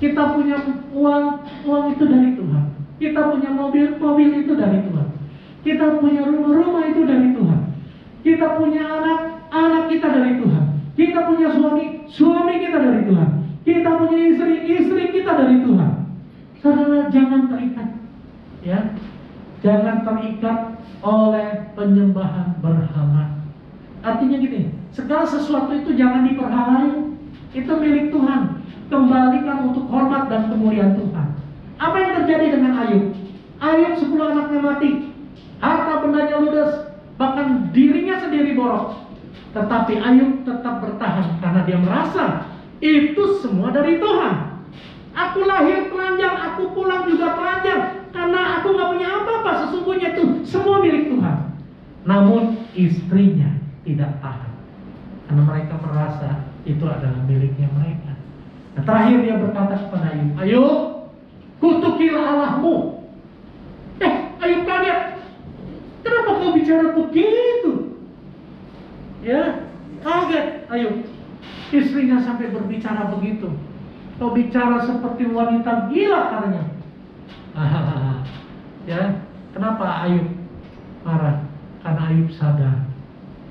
Kita punya uang itu dari Tuhan. Kita punya mobil itu dari Tuhan. Kita punya rumah itu dari Tuhan. Kita punya anak kita dari Tuhan. Kita punya suami kita dari Tuhan. Kita punya istri kita dari Tuhan. Saudara, jangan terikat, ya, jangan terikat oleh penyembahan berhala. Artinya gini, segala sesuatu itu jangan diperhalai. Itu milik Tuhan. Kembalikan untuk hormat dan kemuliaan Tuhan. Apa yang terjadi dengan Ayub? Ayub 10 anaknya mati, harta bendanya ludes, bahkan dirinya sendiri boros. Tetapi Ayub tetap bertahan karena dia merasa itu semua dari Tuhan. Aku lahir telanjang, aku pulang juga telanjang, karena aku gak punya apa-apa. Sesungguhnya itu semua milik Tuhan. Namun istrinya tidak tahan, karena mereka merasa itu adalah miliknya mereka. Nah, terakhir dia berkata kepada Ayub, Ayub, kutukilah Allahmu. Ayub kaget. Kenapa kau bicara begitu? Ya, kaget Ayub. Istrinya sampai berbicara begitu. Kau bicara seperti wanita gila katanya. Ya, kenapa Ayub marah? Karena Ayub sadar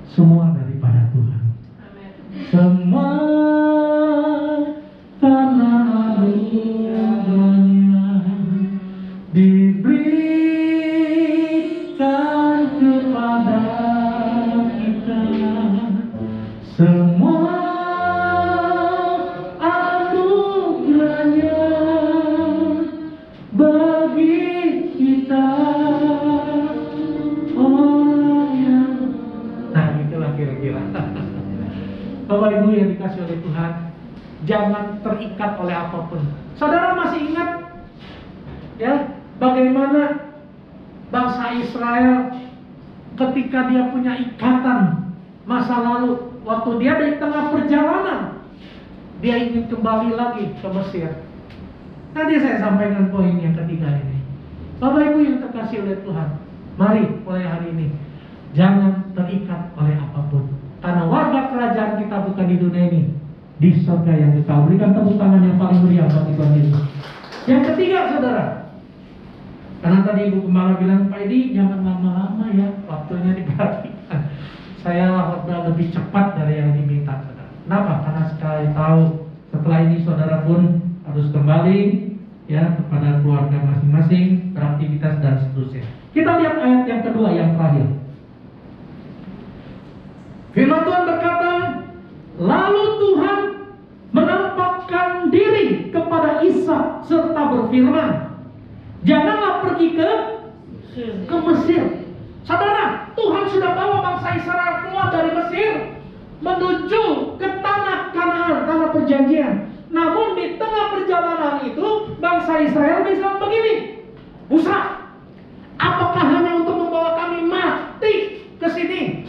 semua daripada Tuhan. Amin. Semua karena anugerahnya diberikan kepada kita. Semua anugerahnya bagi kita orang yang... Nah, itulah kira-kira. Bapak Ibu yang dikasih oleh Tuhan, jangan terikat oleh apapun. Saudara masih ingat, ya, bagaimana bangsa Israel ketika dia punya ikatan masa lalu, waktu dia di tengah perjalanan, dia ingin kembali lagi ke Mesir. Tadi saya sampaikan poin yang ketiga ini. Bapak Ibu yang terkasih oleh Tuhan, mari mulai hari ini jangan terikat oleh apapun, karena warga kerajaan kita bukan di dunia ini, di surga yang kekal. Berikan tepuk tangan yang paling meriah bagi Tuhan Yesus. Yang ketiga, saudara, karena tadi Ibu Gembala bilang, Pak Edi jangan lama-lama ya, waktunya diperhatikan. Saya udah lebih cepat dari yang diminta, saudara. Kenapa? Karena sekali tahu setelah ini saudara pun harus kembali, ya, kepada keluarga masing-masing, beraktivitas dan seterusnya. Kita lihat ayat yang kedua, yang terakhir. Firman Tuhan berkata, lalu Tuhan menampakkan diri kepada Ishak serta berfirman, janganlah pergi ke Mesir. Saudara, Tuhan sudah bawa bangsa Israel keluar dari Mesir menuju ke tanah Kanaan, tanah perjanjian. Namun di tengah perjalanan itu bangsa Israel bilang begini, Musa, apakah hanya untuk membawa kami mati ke sini?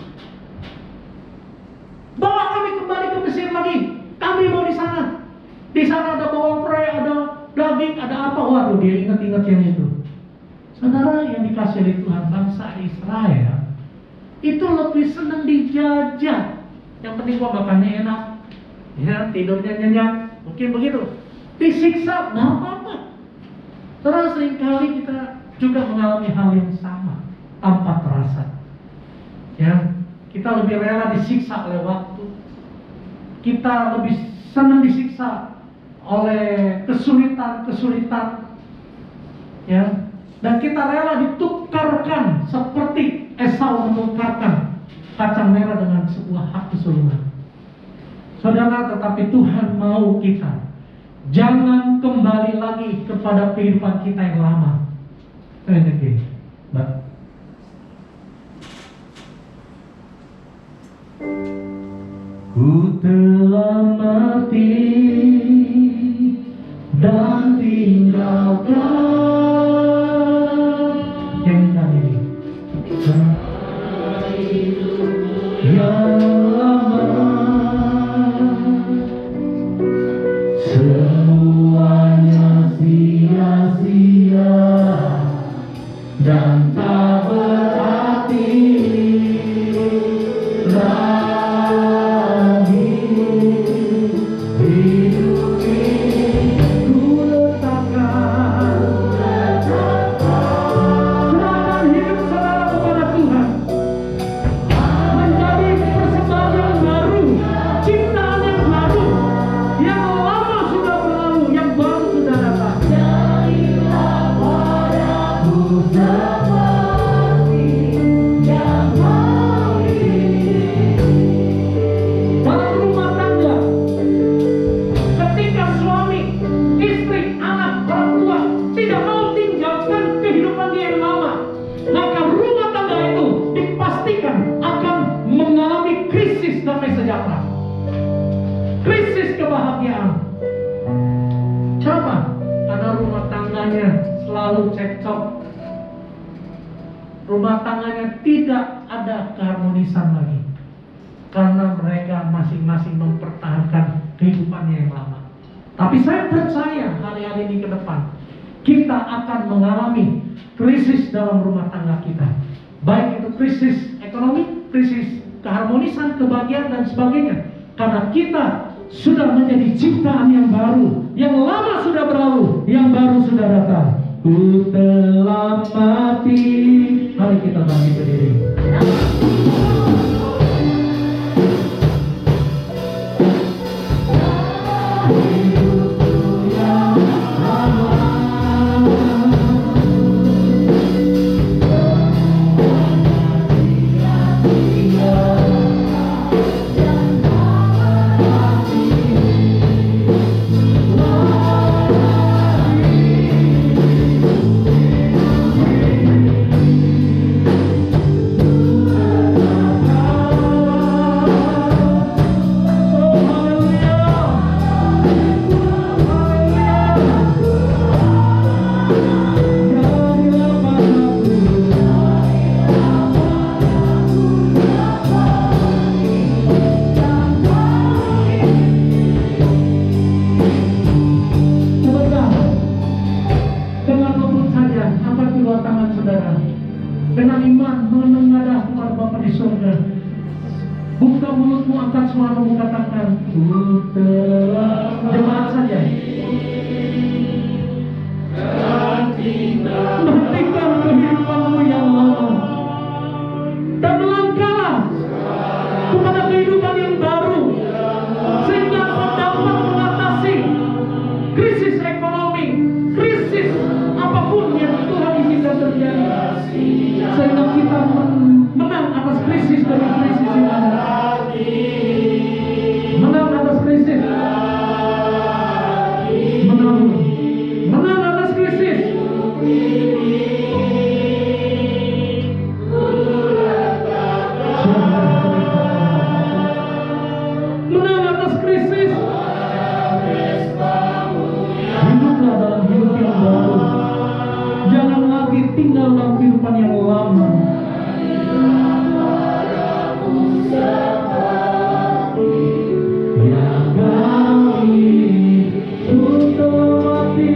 Bawa kami kembali ke Mesir lagi. Kami mau di sana. Di sana ada bawang prei, ada daging, ada apa? Waduh, dia ingat-ingat yang itu. Saudara yang dikasih oleh Tuhan, bangsa Israel itu lebih senang dijajah. Yang penting gua makannya enak, ya, tidurnya nyenyak, mungkin begitu. Disiksa, nggak apa-apa. Saudara, seringkali kita juga mengalami hal yang sama tanpa terasa. Ya, kita lebih rela disiksa oleh waktu. Kita lebih senang disiksa oleh kesulitan-kesulitan, ya. Dan kita rela ditukarkan seperti Esau menukarkan kacang merah dengan sebuah hak kesulungan. Saudara, tetapi Tuhan mau kita jangan kembali lagi kepada kehidupan kita yang lama. Mbak. tinggalkan. Nyanyikan ini. Yang lama semuanya sia-sia dan tak berarti lagi. Hidup ini ku letakkan, serahkan hidup saudara kepada Tuhan, menjadi persembahan yang baru, ciptaan yang baru, yang lama sudah berlalu, yang baru sudah datang. Jadilah padaku seperti yang hari. Dalam rumah tangga, ketika suami, istri, anak, orang tua tidak mau tinggalkan kehidupan dia yang lama, maka rumah tangga itu dipastikan akan mengalami krisis damai sejahtera, krisis kebahagiaan. Coba ada rumah tangganya selalu cekcok, rumah tangganya tidak ada keharmonisan lagi, karena mereka masing-masing mempertahankan kehidupannya yang lama. Tapi saya percaya hari-hari ini ke depan kita akan mengalami krisis dalam rumah tangga kita, baik itu krisis ekonomi, krisis keharmonisan, kebahagiaan dan sebagainya, karena kita sudah menjadi ciptaan yang baru, yang lama sudah berlalu, yang baru sudah datang. Ku telah mati. Mari kita bangkit berdiri. Dengan iman menengadah kepada Bapa di surga. Buka mulutmu, angkat suaramu, katakan ku telah. Jemaat saja. Hentikan kehidupanmu yang lama dan melangkahlah kepada kehidupan yang baru, sehingga kau dapat mengatasi krisis ekonomi, krisis apapun yang Tuhan izinkan terjadi, sehingga kita menang atas krisis demi krisis yang ada. Menang atas krisis. Menang atas krisis. Menang atas krisis. Hiduplah dalam hidup yang baru. Jangan lagi tinggal dalam kehidupan yang lama. Yang kami untuk mati.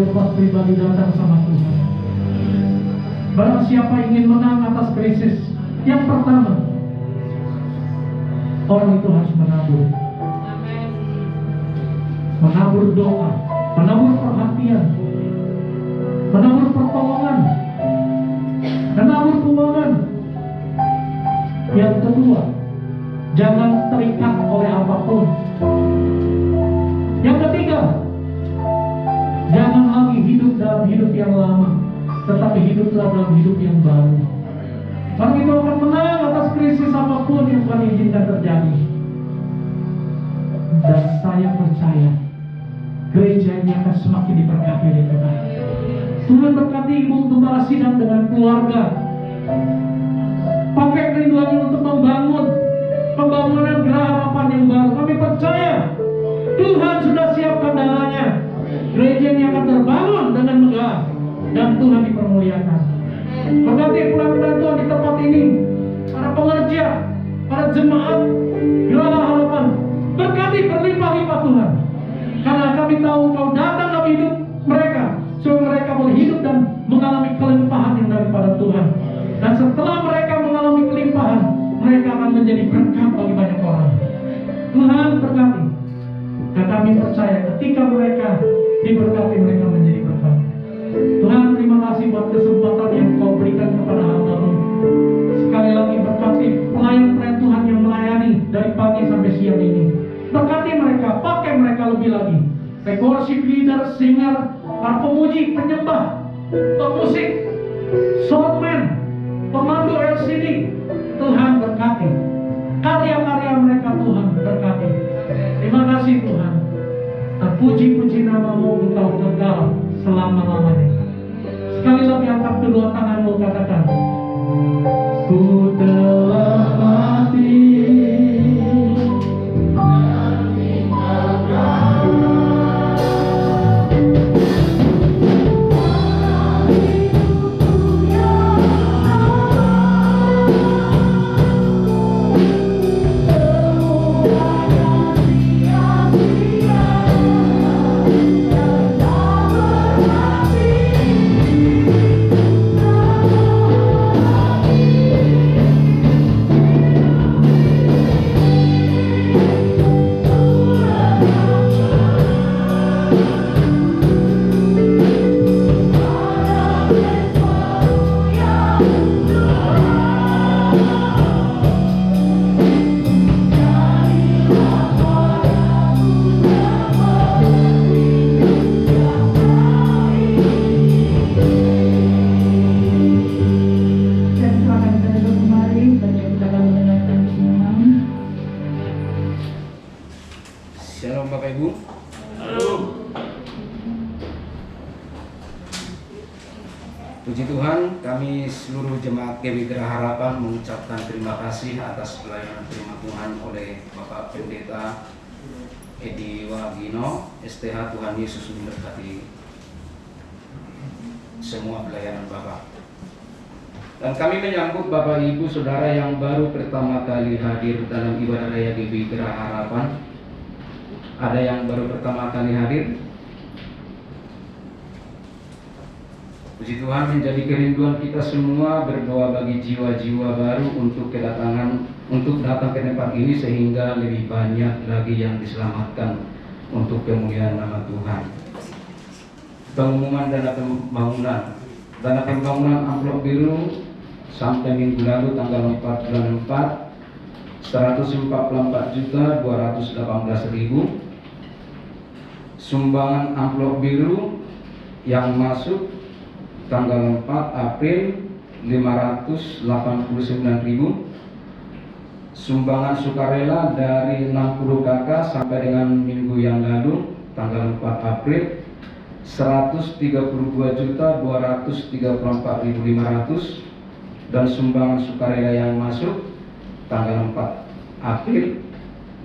lepas pribadi datang sama Tuhan. Barang siapa ingin menang atas krisis, yang pertama, orang itu harus menabur. Menabur doa, menabur perhatian, menabur pertolongan, menabur keuangan. Yang kedua, jangan terikat oleh apapun. Yang ketiga, jangan lagi hidup dalam hidup yang lama, tetapi hiduplah dalam hidup yang baru. Orang itu akan menang atas krisis apapun yang Tuhan izinkan terjadi. Dan saya percaya gereja ini akan semakin diberkati oleh Tuhan. Tuhan berkati Ibu Gembala Sidang dengan keluarga. Pakai kerinduannya untuk membangun pembangunan Geraha Harapan yang baru. Kami percaya Tuhan sudah siapkan dananya. Gereja ini akan terbangun dengan megah dan Tuhan dipermuliakan. Berkati pulang-pulang Tuhan di tempat ini, para pengerja, para jemaat Geraha Harapan, berkati berlimpah-limpah Tuhan. Karena kami tahu Kau datang dalam hidup mereka, supaya mereka boleh hidup dan mengalami kelimpahan yang daripada Tuhan. Dan setelah mereka mengalami kelimpahan, mereka akan menjadi berkat bagi banyak orang. Tuhan berkati. Dan kami percaya ketika mereka diberkati, mereka menjadi berkat. Tuhan, terima kasih buat kesempatan yang Kau berikan kepada hamba-Mu. Sekali lagi berkati pelayan-pelayan Tuhan yang melayani dari pagi sampai siang ini. Berkati mereka, pakai mereka lebih lagi. Worship leader, singer, para pemuji, penyembah, pemusik, soundman, pemandu LCD. Tuhan berkati karya-karya mereka. Tuhan berkati. Terima kasih Tuhan. Terpuji-puji nama-Mu, Engkau kekal selama-lamanya. Sekali lagi angkat kedua tanganmu, katakan, ku telah mati. Shalom Bapak Ibu. Puji Tuhan, kami seluruh jemaat GW Geraha Harapan mengucapkan terima kasih atas pelayanan terima Tuhan oleh Bapak Pendeta Edi Wagino, STH. Tuhan Yesus memberkati semua pelayanan Bapak. Dan kami menyambut Bapak Ibu Saudara yang baru pertama kali hadir dalam ibadah raya GW Geraha Harapan. Ada yang baru pertama kali hadir. Puji Tuhan, menjadi kerinduan kita semua berdoa bagi jiwa-jiwa baru untuk datang ke tempat ini sehingga lebih banyak lagi yang diselamatkan untuk kemuliaan nama Tuhan. Pengumuman dana pembangunan amplop biru sampai minggu lalu tanggal 4 bulan 4 144.218.000. Sumbangan amplop biru yang masuk tanggal 4 April 589.000. Sumbangan sukarela dari 60 kakak sampai dengan minggu yang lalu tanggal 4 April 132.234.500. Dan sumbangan sukarela yang masuk tanggal 4 April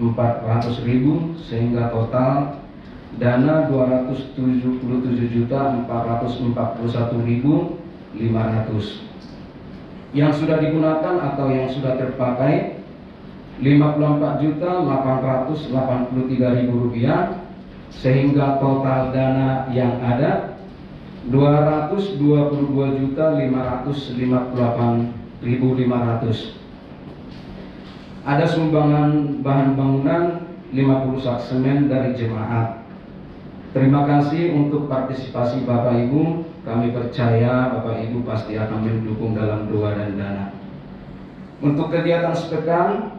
400.000, sehingga total dana 277.441.500. Yang sudah digunakan atau yang sudah terpakai 54.883.000 rupiah, sehingga total dana yang ada 222.558.500. Ada sumbangan bahan bangunan 50 sak semen dari jemaat. Terima kasih untuk partisipasi Bapak Ibu. Kami percaya Bapak Ibu pasti akan mendukung dalam doa dan dana. Untuk kegiatan sepekan,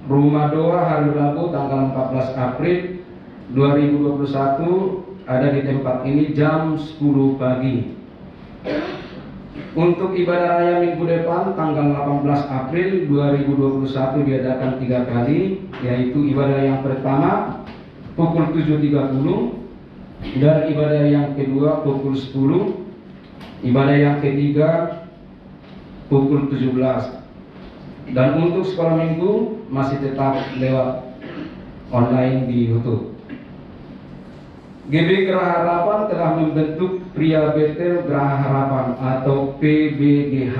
Rumah Doa hari Rabu tanggal 14 April 2021 ada di tempat ini jam 10 pagi. Untuk ibadah raya minggu depan tanggal 18 April 2021 diadakan 3 kali, yaitu ibadah yang pertama pukul 7.30 dan ibadah yang kedua pukul 10, ibadah yang ketiga pukul 17. Dan untuk sekolah minggu masih tetap lewat online di YouTube. GB Geraha Harapan telah membentuk Pria Betel Geraha Harapan atau PBGH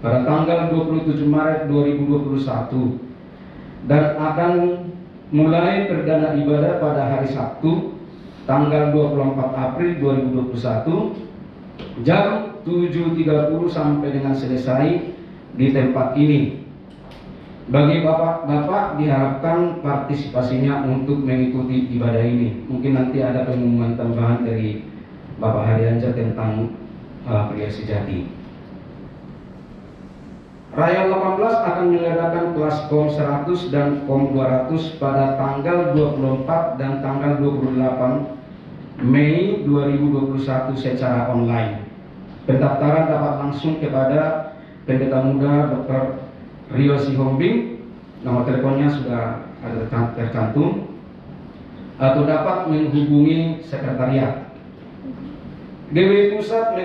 pada tanggal 27 Maret 2021 dan akan mulai perdana ibadah pada hari Sabtu tanggal 24 April 2021 jam 7.30 sampai dengan selesai di tempat ini. Bagi bapak-bapak diharapkan partisipasinya untuk mengikuti ibadah ini. Mungkin nanti ada pengumuman tambahan dari Bapak Harianja tentang pria sejati. Raya 18 akan mengadakan kelas KOM 100 dan KOM 200 pada tanggal 24 dan tanggal 28 Mei 2021 secara online. Pendaftaran dapat langsung kepada Pendeta Muda Dr. Rio Sihombing, nomor teleponnya sudah ada tercantum, atau dapat menghubungi sekretariat. GBI Pusat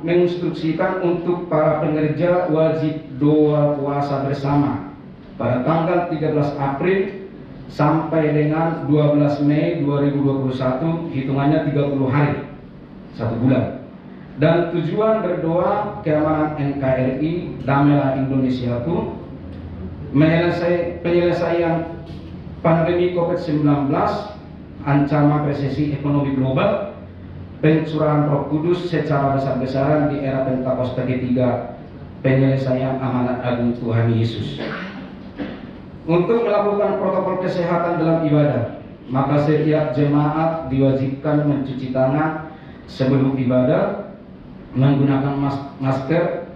menginstruksikan untuk para pengerja wajib doa puasa bersama pada tanggal 13 April sampai dengan 12 Mei 2021, hitungannya 30 hari, 1 bulan. Dan tujuan berdoa keamanan NKRI, damailah Indonesia itu, penyelesaian pandemi COVID-19, ancaman resesi ekonomi global, pencurahan Roh Kudus secara besar-besaran di era Pentakosta ketiga, penyelesaian amanat agung Tuhan Yesus. Untuk melakukan protokol kesehatan dalam ibadah, maka setiap jemaat diwajibkan mencuci tangan sebelum ibadah, menggunakan masker,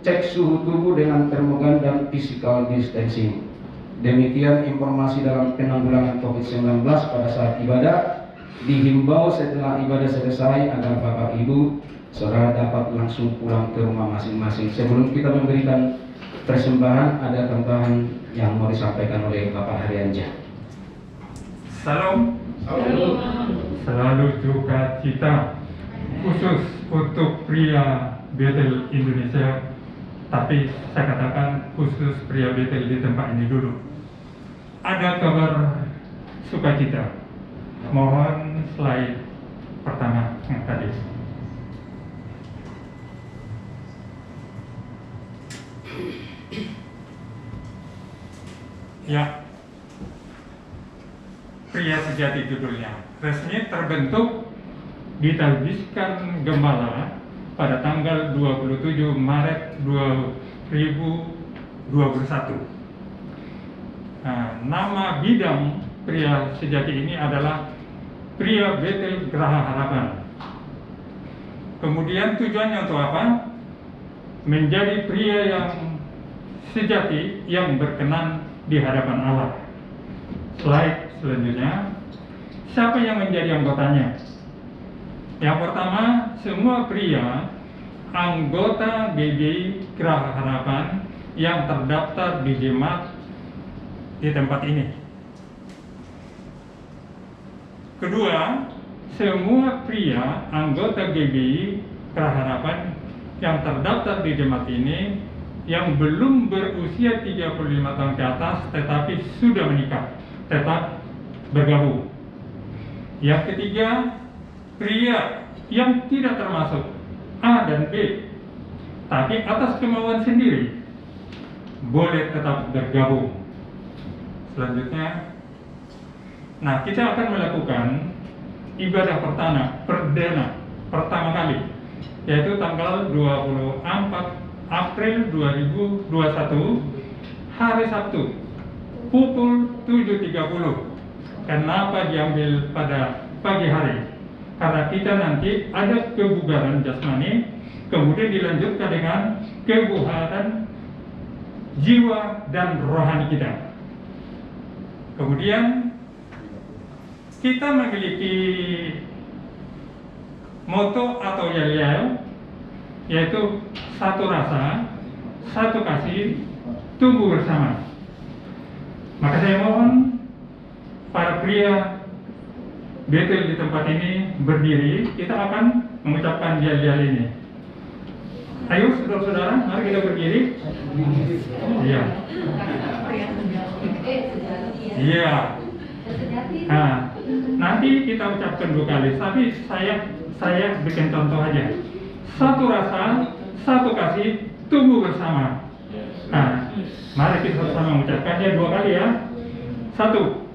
cek suhu tubuh dengan termogan dan physical distancing. Demikian informasi dalam penanggulangan COVID-19 pada saat ibadah. Dihimbau setelah ibadah selesai agar Bapak Ibu saudara dapat langsung pulang ke rumah masing-masing. Sebelum kita memberikan persembahan, ada tambahan yang mau disampaikan oleh Bapak Harianja. Salam. Selalu duka cita khusus untuk pria Betel Indonesia, tapi saya katakan khusus pria Betel di tempat ini dulu. Ada kabar sukacita. Mohon slide pertama yang tadi. Ya, pria sejati judulnya. Resmi terbentuk ditabiskan Gembala pada tanggal 27 Maret 2021. Nama bidang pria sejati ini adalah Pria Betel Geraha Harapan. Kemudian tujuannya untuk apa? Menjadi pria yang sejati yang berkenan di hadapan Allah. Slide selanjutnya. Siapa yang menjadi anggotanya? Yang pertama, semua pria anggota GBI Geraha Harapan yang terdaftar di jemaat di tempat ini. Kedua, semua pria anggota GBI Geraha Harapan yang terdaftar di jemaat ini yang belum berusia 35 tahun ke atas tetapi sudah menikah tetap bergabung. Yang ketiga, pria yang tidak termasuk A dan B tapi atas kemauan sendiri boleh tetap bergabung. Selanjutnya, kita akan melakukan ibadah perdana pertama kali, yaitu tanggal 24 April 2021, hari Sabtu, pukul 7.30. Kenapa diambil pada pagi hari? Karena kita nanti ada kebugaran jasmani, kemudian dilanjutkan dengan kebugaran jiwa dan rohani kita. Kemudian kita memiliki moto atau yel-yel, yaitu satu rasa, satu kasih, tumbuh bersama. Maka saya mohon para pria Betel di tempat ini berdiri, kita akan mengucapkan yel-yel ini. Ayo saudara-saudara, mari kita berdiri. Iya. Iya. Nah, nanti kita ucapkan 2 kali, tapi saya bikin contoh aja. Satu rasa, satu kasih, tumbuh bersama. Nah, mari kita sama mengucapkannya 2 kali ya. Satu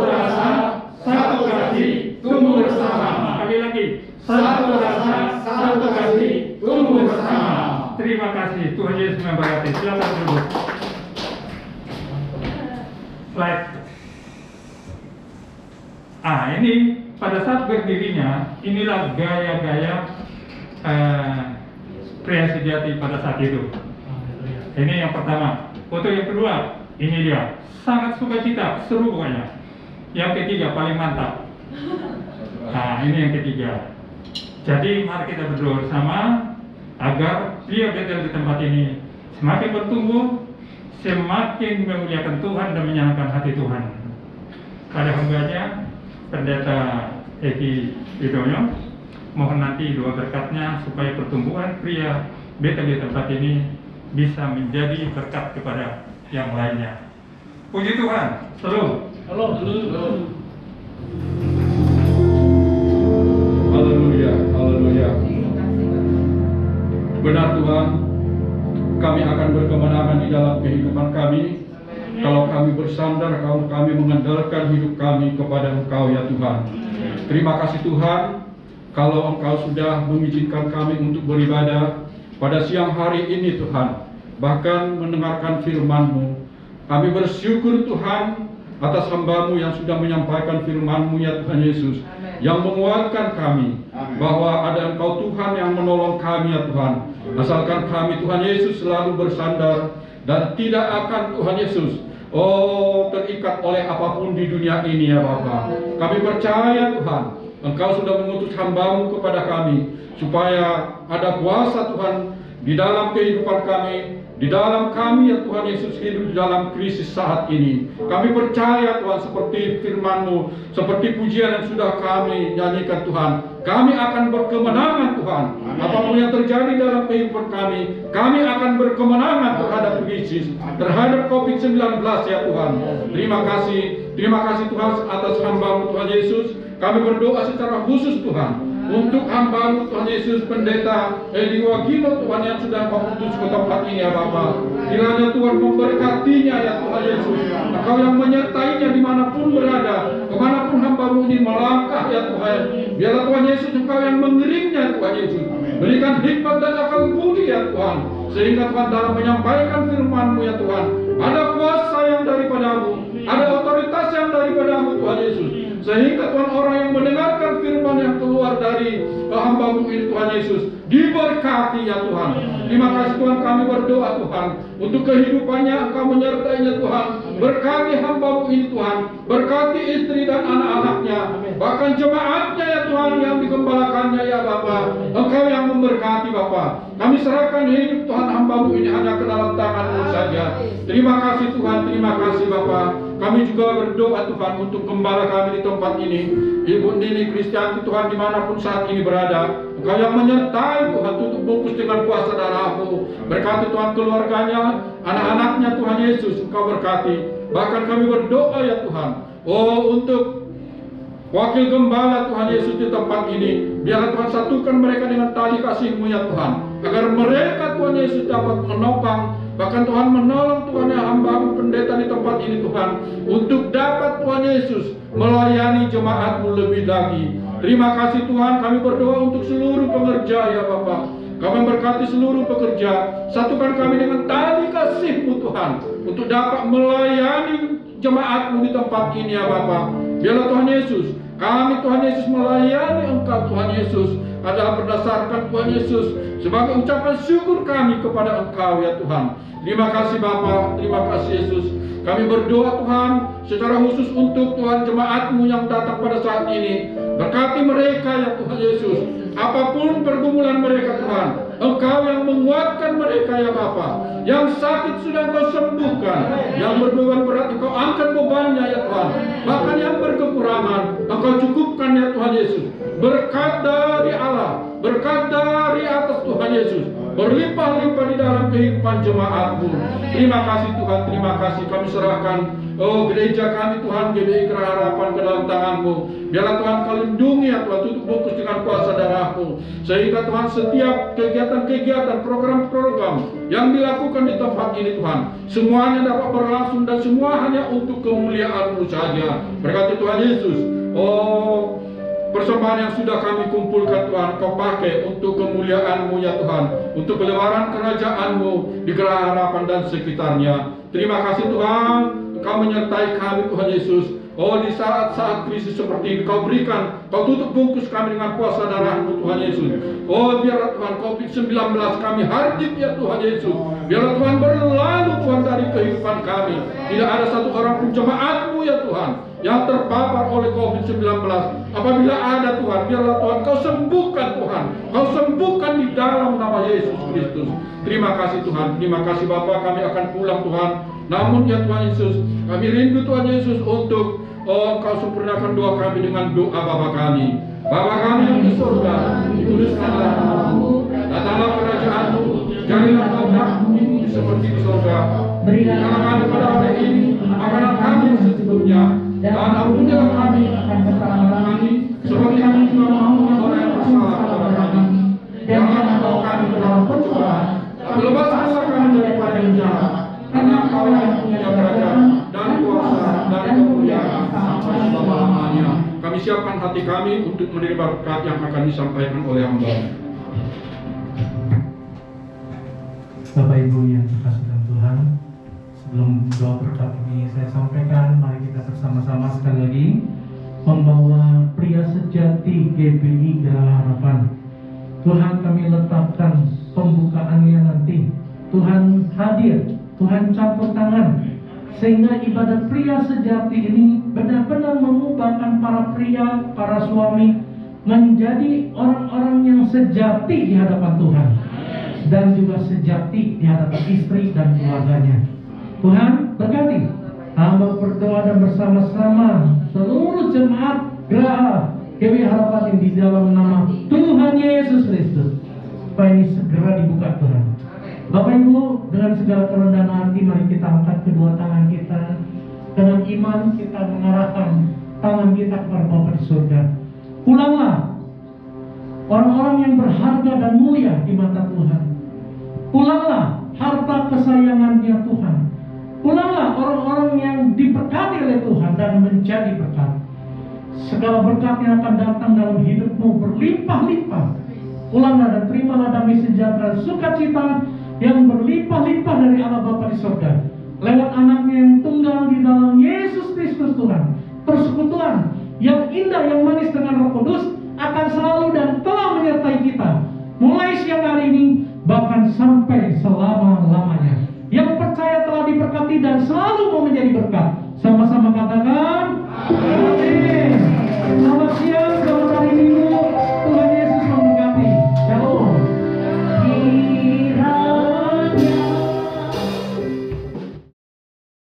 rasa, satu kasih, tumbuh bersama. Sekali lagi, satu rasa, satu kasih, tumbuh bersama. Terima kasih, Tuhan Yesus memberkati. Silakan duduk. Slide. Ini pada saat berdirinya, inilah gaya-gaya pria sejati pada saat itu. Ini yang pertama. Foto yang kedua, ini dia. Sangat sukacita, seru pokoknya. Yang ketiga paling mantap. Ini yang ketiga. Jadi mari kita berdoa bersama agar pria Betel di tempat ini semakin bertumbuh, semakin memuliakan Tuhan dan menyenangkan hati Tuhan. Pada hambanya Pendeta Eki Widoyo, mohon nanti doa berkatnya supaya pertumbuhan pria Betel di tempat ini bisa menjadi berkat kepada yang lainnya. Puji Tuhan. Shalom. Haleluya, haleluya. Benar Tuhan, kami akan berkemenangan di dalam kehidupan kami kalau kami bersandar, kalau kami mengandalkan hidup kami kepada Engkau ya Tuhan. Terima kasih Tuhan, kalau Engkau sudah mengizinkan kami untuk beribadah pada siang hari ini Tuhan, bahkan mendengarkan firman-Mu. Kami bersyukur Tuhan atas hamba-Mu yang sudah menyampaikan firman-Mu ya Tuhan Yesus, yang menguatkan kami bahwa ada Engkau Tuhan yang menolong kami ya Tuhan. Asalkan kami Tuhan Yesus selalu bersandar dan tidak akan Tuhan Yesus terikat oleh apapun di dunia ini ya Bapa. Kami percaya Tuhan, Engkau sudah mengutus hamba-Mu kepada kami supaya ada kuasa Tuhan di dalam kehidupan kami, di dalam kami ya Tuhan Yesus hidup di dalam krisis saat ini. Kami percaya Tuhan, seperti firman-Mu, seperti pujian yang sudah kami nyanyikan Tuhan, kami akan berkemenangan Tuhan. Apapun yang terjadi dalam kehidupan kami akan berkemenangan terhadap krisis, terhadap COVID-19 ya Tuhan. Terima kasih Tuhan atas hamba-Mu Tuhan Yesus. Kami berdoa secara khusus Tuhan untuk hamba-Mu Tuhan Yesus, Pendeta Edi Wagino Tuhan, yang sudah Kau utus ke tempat ini ya Bapa. Kiranya Tuhan memberkatinya ya Tuhan Yesus. Engkau yang menyertainya dimanapun berada, kemanapun hamba-Mu ini melangkah ya Tuhan. Biarlah Tuhan Yesus Engkau yang mengiringnya Tuhan Yesus. Berikan hikmat dan akal budi ya Tuhan, sehingga Tuhan dalam menyampaikan firman-Mu ya Tuhan, ada kuasa yang daripada-Mu, ada otoritas yang daripada-Mu Tuhan Yesus, sehingga Tuhan orang yang mendengarkan firman yang keluar dari hamba-Mu ini Tuhan Yesus diberkati ya Tuhan. Terima kasih Tuhan, kami berdoa Tuhan untuk kehidupannya, Engkau menyertainya Tuhan. Berkati hamba-Mu ini Tuhan, berkati istri dan anak-anaknya, bahkan jemaatnya ya Tuhan yang digembalakannya ya Bapa. Engkau yang memberkati Bapa. Kami serahkan hidup Tuhan hamba-Mu ini hanya ke dalam tangan-Mu saja. Terima kasih Tuhan, terima kasih Bapa. Kami juga berdoa Tuhan untuk gembala kami di tempat ini, Ibu Nini Kristianti Tuhan, dimanapun saat ini berada. Engkau yang menyertai Tuhan, tutup bungkus dengan kuasa darah-Mu. Berkati Tuhan keluarganya, anak-anaknya Tuhan Yesus, Engkau berkati. Bahkan kami berdoa ya Tuhan, untuk wakil gembala Tuhan Yesus di tempat ini. Biarlah Tuhan satukan mereka dengan tali kasih-Mu ya Tuhan, agar mereka Tuhan Yesus dapat menopang, bahkan Tuhan menolong Tuhan yang hamba-Mu pendeta di tempat ini Tuhan, untuk dapat Tuhan Yesus melayani jemaat-Mu lebih lagi. Terima kasih Tuhan, kami berdoa untuk seluruh pekerja ya Bapak. Kami berkati seluruh pekerja, satukan kami dengan tali kasih-Mu Tuhan, untuk dapat melayani jemaat-Mu di tempat ini ya Bapak. Biarlah Tuhan Yesus, kami Tuhan Yesus melayani Engkau Tuhan Yesus adalah berdasarkan Tuhan Yesus sebagai ucapan syukur kami kepada Engkau ya Tuhan. Terima kasih Bapa, terima kasih Yesus. Kami berdoa Tuhan secara khusus untuk Tuhan jemaat-Mu yang datang pada saat ini. Berkati mereka ya Tuhan Yesus. Apapun pergumulan mereka Tuhan, Engkau yang menguatkan mereka ya Bapa. Yang sakit sudah Engkau sembuhkan, yang berbeban berat Engkau angkat bebannya ya Tuhan. Bahkan yang berkekurangan Engkau cukupkan ya Tuhan Yesus. Berkat dari Allah, berkat dari atas Tuhan Yesus, berlimpah-limpah di dalam kehidupan jemaat-Mu. Terima kasih Tuhan, terima kasih. Kami serahkan gereja kami Tuhan, GBI Gerah Harapan ke dalam tangan-Mu. Biarlah Tuhan Kau lindungi ya Tuhan, tutup bungkus dengan kuasa darah-Mu, sehingga Tuhan setiap kegiatan-kegiatan, program-program yang dilakukan di tempat ini Tuhan, semuanya dapat berlangsung dan semua hanya untuk kemuliaan-Mu saja. Berkati Tuhan Yesus. Persembahan yang sudah kami kumpulkan Tuhan, Kau pakai untuk kemuliaan-Mu ya Tuhan, untuk pelebaran kerajaan-Mu di Gerah Harapan dan sekitarnya. Terima kasih Tuhan, Kau menyertai kami Tuhan Yesus. Di saat-saat krisis seperti ini Kau berikan, Kau tutup bungkus kami dengan kuasa darah-Mu Tuhan Yesus. Biarlah Tuhan COVID-19 kami hardik ya Tuhan Yesus. Biarlah Tuhan berlalu Tuhan dari kehidupan kami. Tidak ada satu orang pun jemaat-Mu ya Tuhan yang terpapar oleh COVID-19. Apabila ada Tuhan, biarlah Tuhan Kau sembuhkan Tuhan. Kau sembuhkan di dalam nama Yesus Kristus. Terima kasih Tuhan, terima kasih Bapa. Kami akan pulang Tuhan. Namun ya Tuhan Yesus, kami rindu Tuhan Yesus untuk Kau sempurnakan doa kami dengan doa Bapa kami. Bapa kami yang di surga, dikuduskanlah namamu, datanglah kerajaan-Mu, jadilah kehendak-Mu seperti di surga. Berikanlah kami pada hari ini makanan kami yang secukupnya, dan ampunilah kami akan kesalahan kami, seperti kami juga mengampuni orang yang bersalah kepada kami. Jangan bawa kami ke dalam pencobaan, tapi lepaskanlah kami daripada yang jahat. Karena Engkau yang punya kerajaan dan kuasa dan kemuliaan sampai selama-lamanya. Kami siapkan hati kami untuk menerima berkat yang akan disampaikan oleh hamba. Bapak Ibu yang terkasih dalam Tuhan, sebelum doa berkat ini saya sampaikan, mari kita bersama-sama sekali lagi membawa pria sejati GBI Gerah Harapan. Tuhan, kami letakkan pembukaannya nanti. Tuhan hadir, Tuhan campur tangan, sehingga ibadat pria sejati ini benar-benar mengubahkan para pria, para suami menjadi orang-orang yang sejati di hadapan Tuhan, dan juga sejati di hadapan istri dan keluarganya. Tuhan berkati. Hamba berdoa dan bersama-sama seluruh jemaat Gerah GBI Harapan di dalam nama Tuhan Yesus Kristus, supaya ini segera dibuka Tuhan. Bapak Ibu, dengan segala kerendahan hati, mari kita angkat kedua tangan kita. Dengan iman kita mengarahkan tangan kita kepada Bapa di surga. Pulanglah orang-orang yang berharga dan mulia di mata Tuhan. Pulanglah harta kesayangannya Tuhan. Pulanglah orang-orang yang diberkati oleh Tuhan dan menjadi berkat. Segala berkat yang akan datang dalam hidupmu berlimpah-limpah. Pulanglah dan terimalah damai sejahtera, sukacita yang berlimpah-limpah dari Allah Bapa di surga, lewat anaknya yang tunggal di dalam Yesus Kristus Tuhan. Persekutuan yang indah, yang manis dengan Roh Kudus akan selalu dan telah menyertai kita, mulai siang hari ini bahkan sampai selama-lamanya. Yang percaya telah diberkati dan selalu mau menjadi berkat. Sama-sama katakan